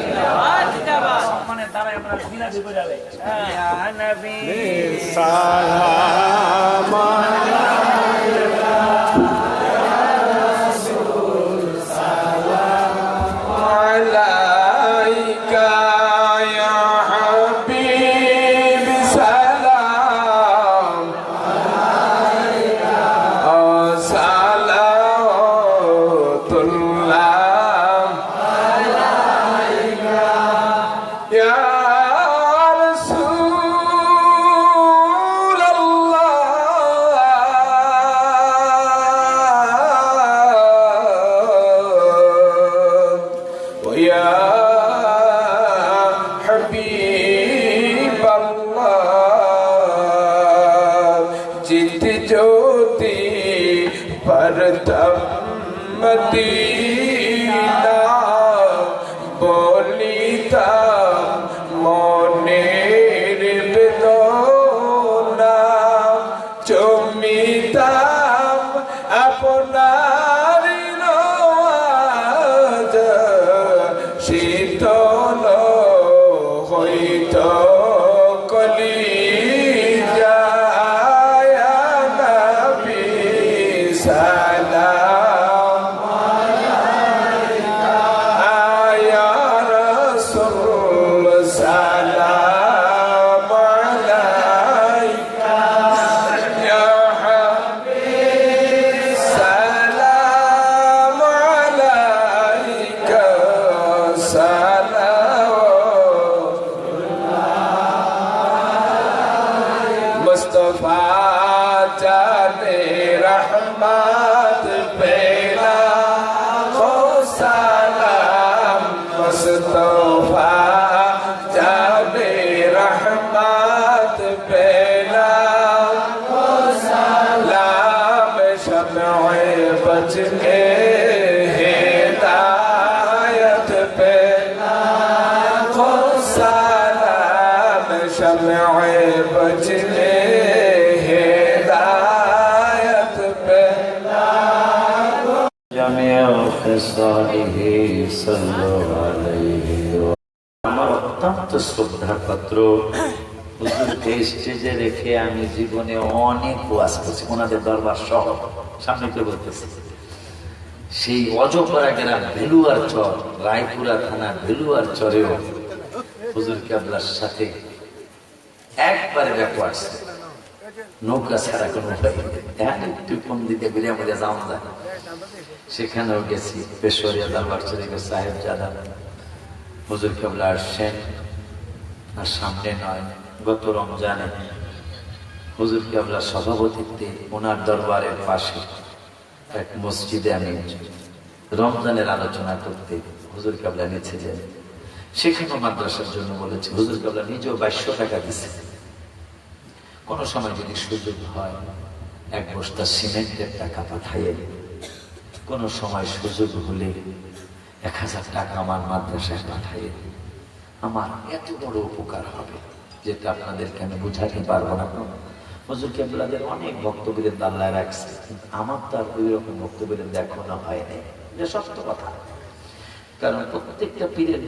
ज्योति परतम मदीना बोलिता मोनेर बेदना चुमिताम আপনার নওয়াজ শীতল হইত কলিজা সালাম আয়া রাসূল সালাম আলাইকা ইয়া হাবিব সালাম আলাইকা সালাম মুস্তাফা জানে रहमत पेला हो सलाम मुस्तफा जाने रहमत पेला हो सलाम शमए बच के हिदायत पेला हो सलाम शमए बच के আমার অত্যন্ত শ্রদ্ধার পাত্র হুজুরকে স্টেজে রেখে আমি জীবনে অনেক ওয়াজ করছি, ওনাদের দরবার সহ সামনে করে বলতেছি। সেই অজপাড়া গ্রাম ভেলুয়ার চর, রায়পুরা থানা ভেলুয়ার চরেও হুজুর কেবলার সাথে একবারে ব্যাপার আছে, নৌকা ছাড়া কোনো উপায় নেই, একটু কম দিতে বেরিয়ে মরে যাওয়া যায়। সেখানেও গেছি, পেশোয়ারিয়া দরবার শরীফের সাহেব জাদা হুজুর কেবলা আসছেন। আর সামনে নয়, গত রমজানে হুজুর কেবলার সভাপতিত্বে ওনার দরবারের পাশে এক মসজিদে আমি রমজানের আলোচনা করতে হুজুর কেবলা নিচে যাই। সেখানেও মাদ্রাসার জন্য বলেছে, হুজুর কেবলা নিজেও 2200 টাকা দিচ্ছে। কোন সময় যদি সুযোগ হয় এক বস্তা সিমেন্টের টাকা পাঠাইয়ে, কোন সময় সুযোগ হলে 1000 টাকা আমার মাদ্রাসায় পাঠাইয়ে, আমার এত বড় উপকার হবে যেটা আপনাদেরকে আমি বুঝাতে পারবো না। হুজুর কেবলাদের অনেক বক্তব্যের আল্লাহ রাখছে, কিন্তু আমার তো আর ওই রকম বক্তব্যের দেখানো হয়নি, এটা সত্য কথা। কারণ প্রত্যেকটা পীরের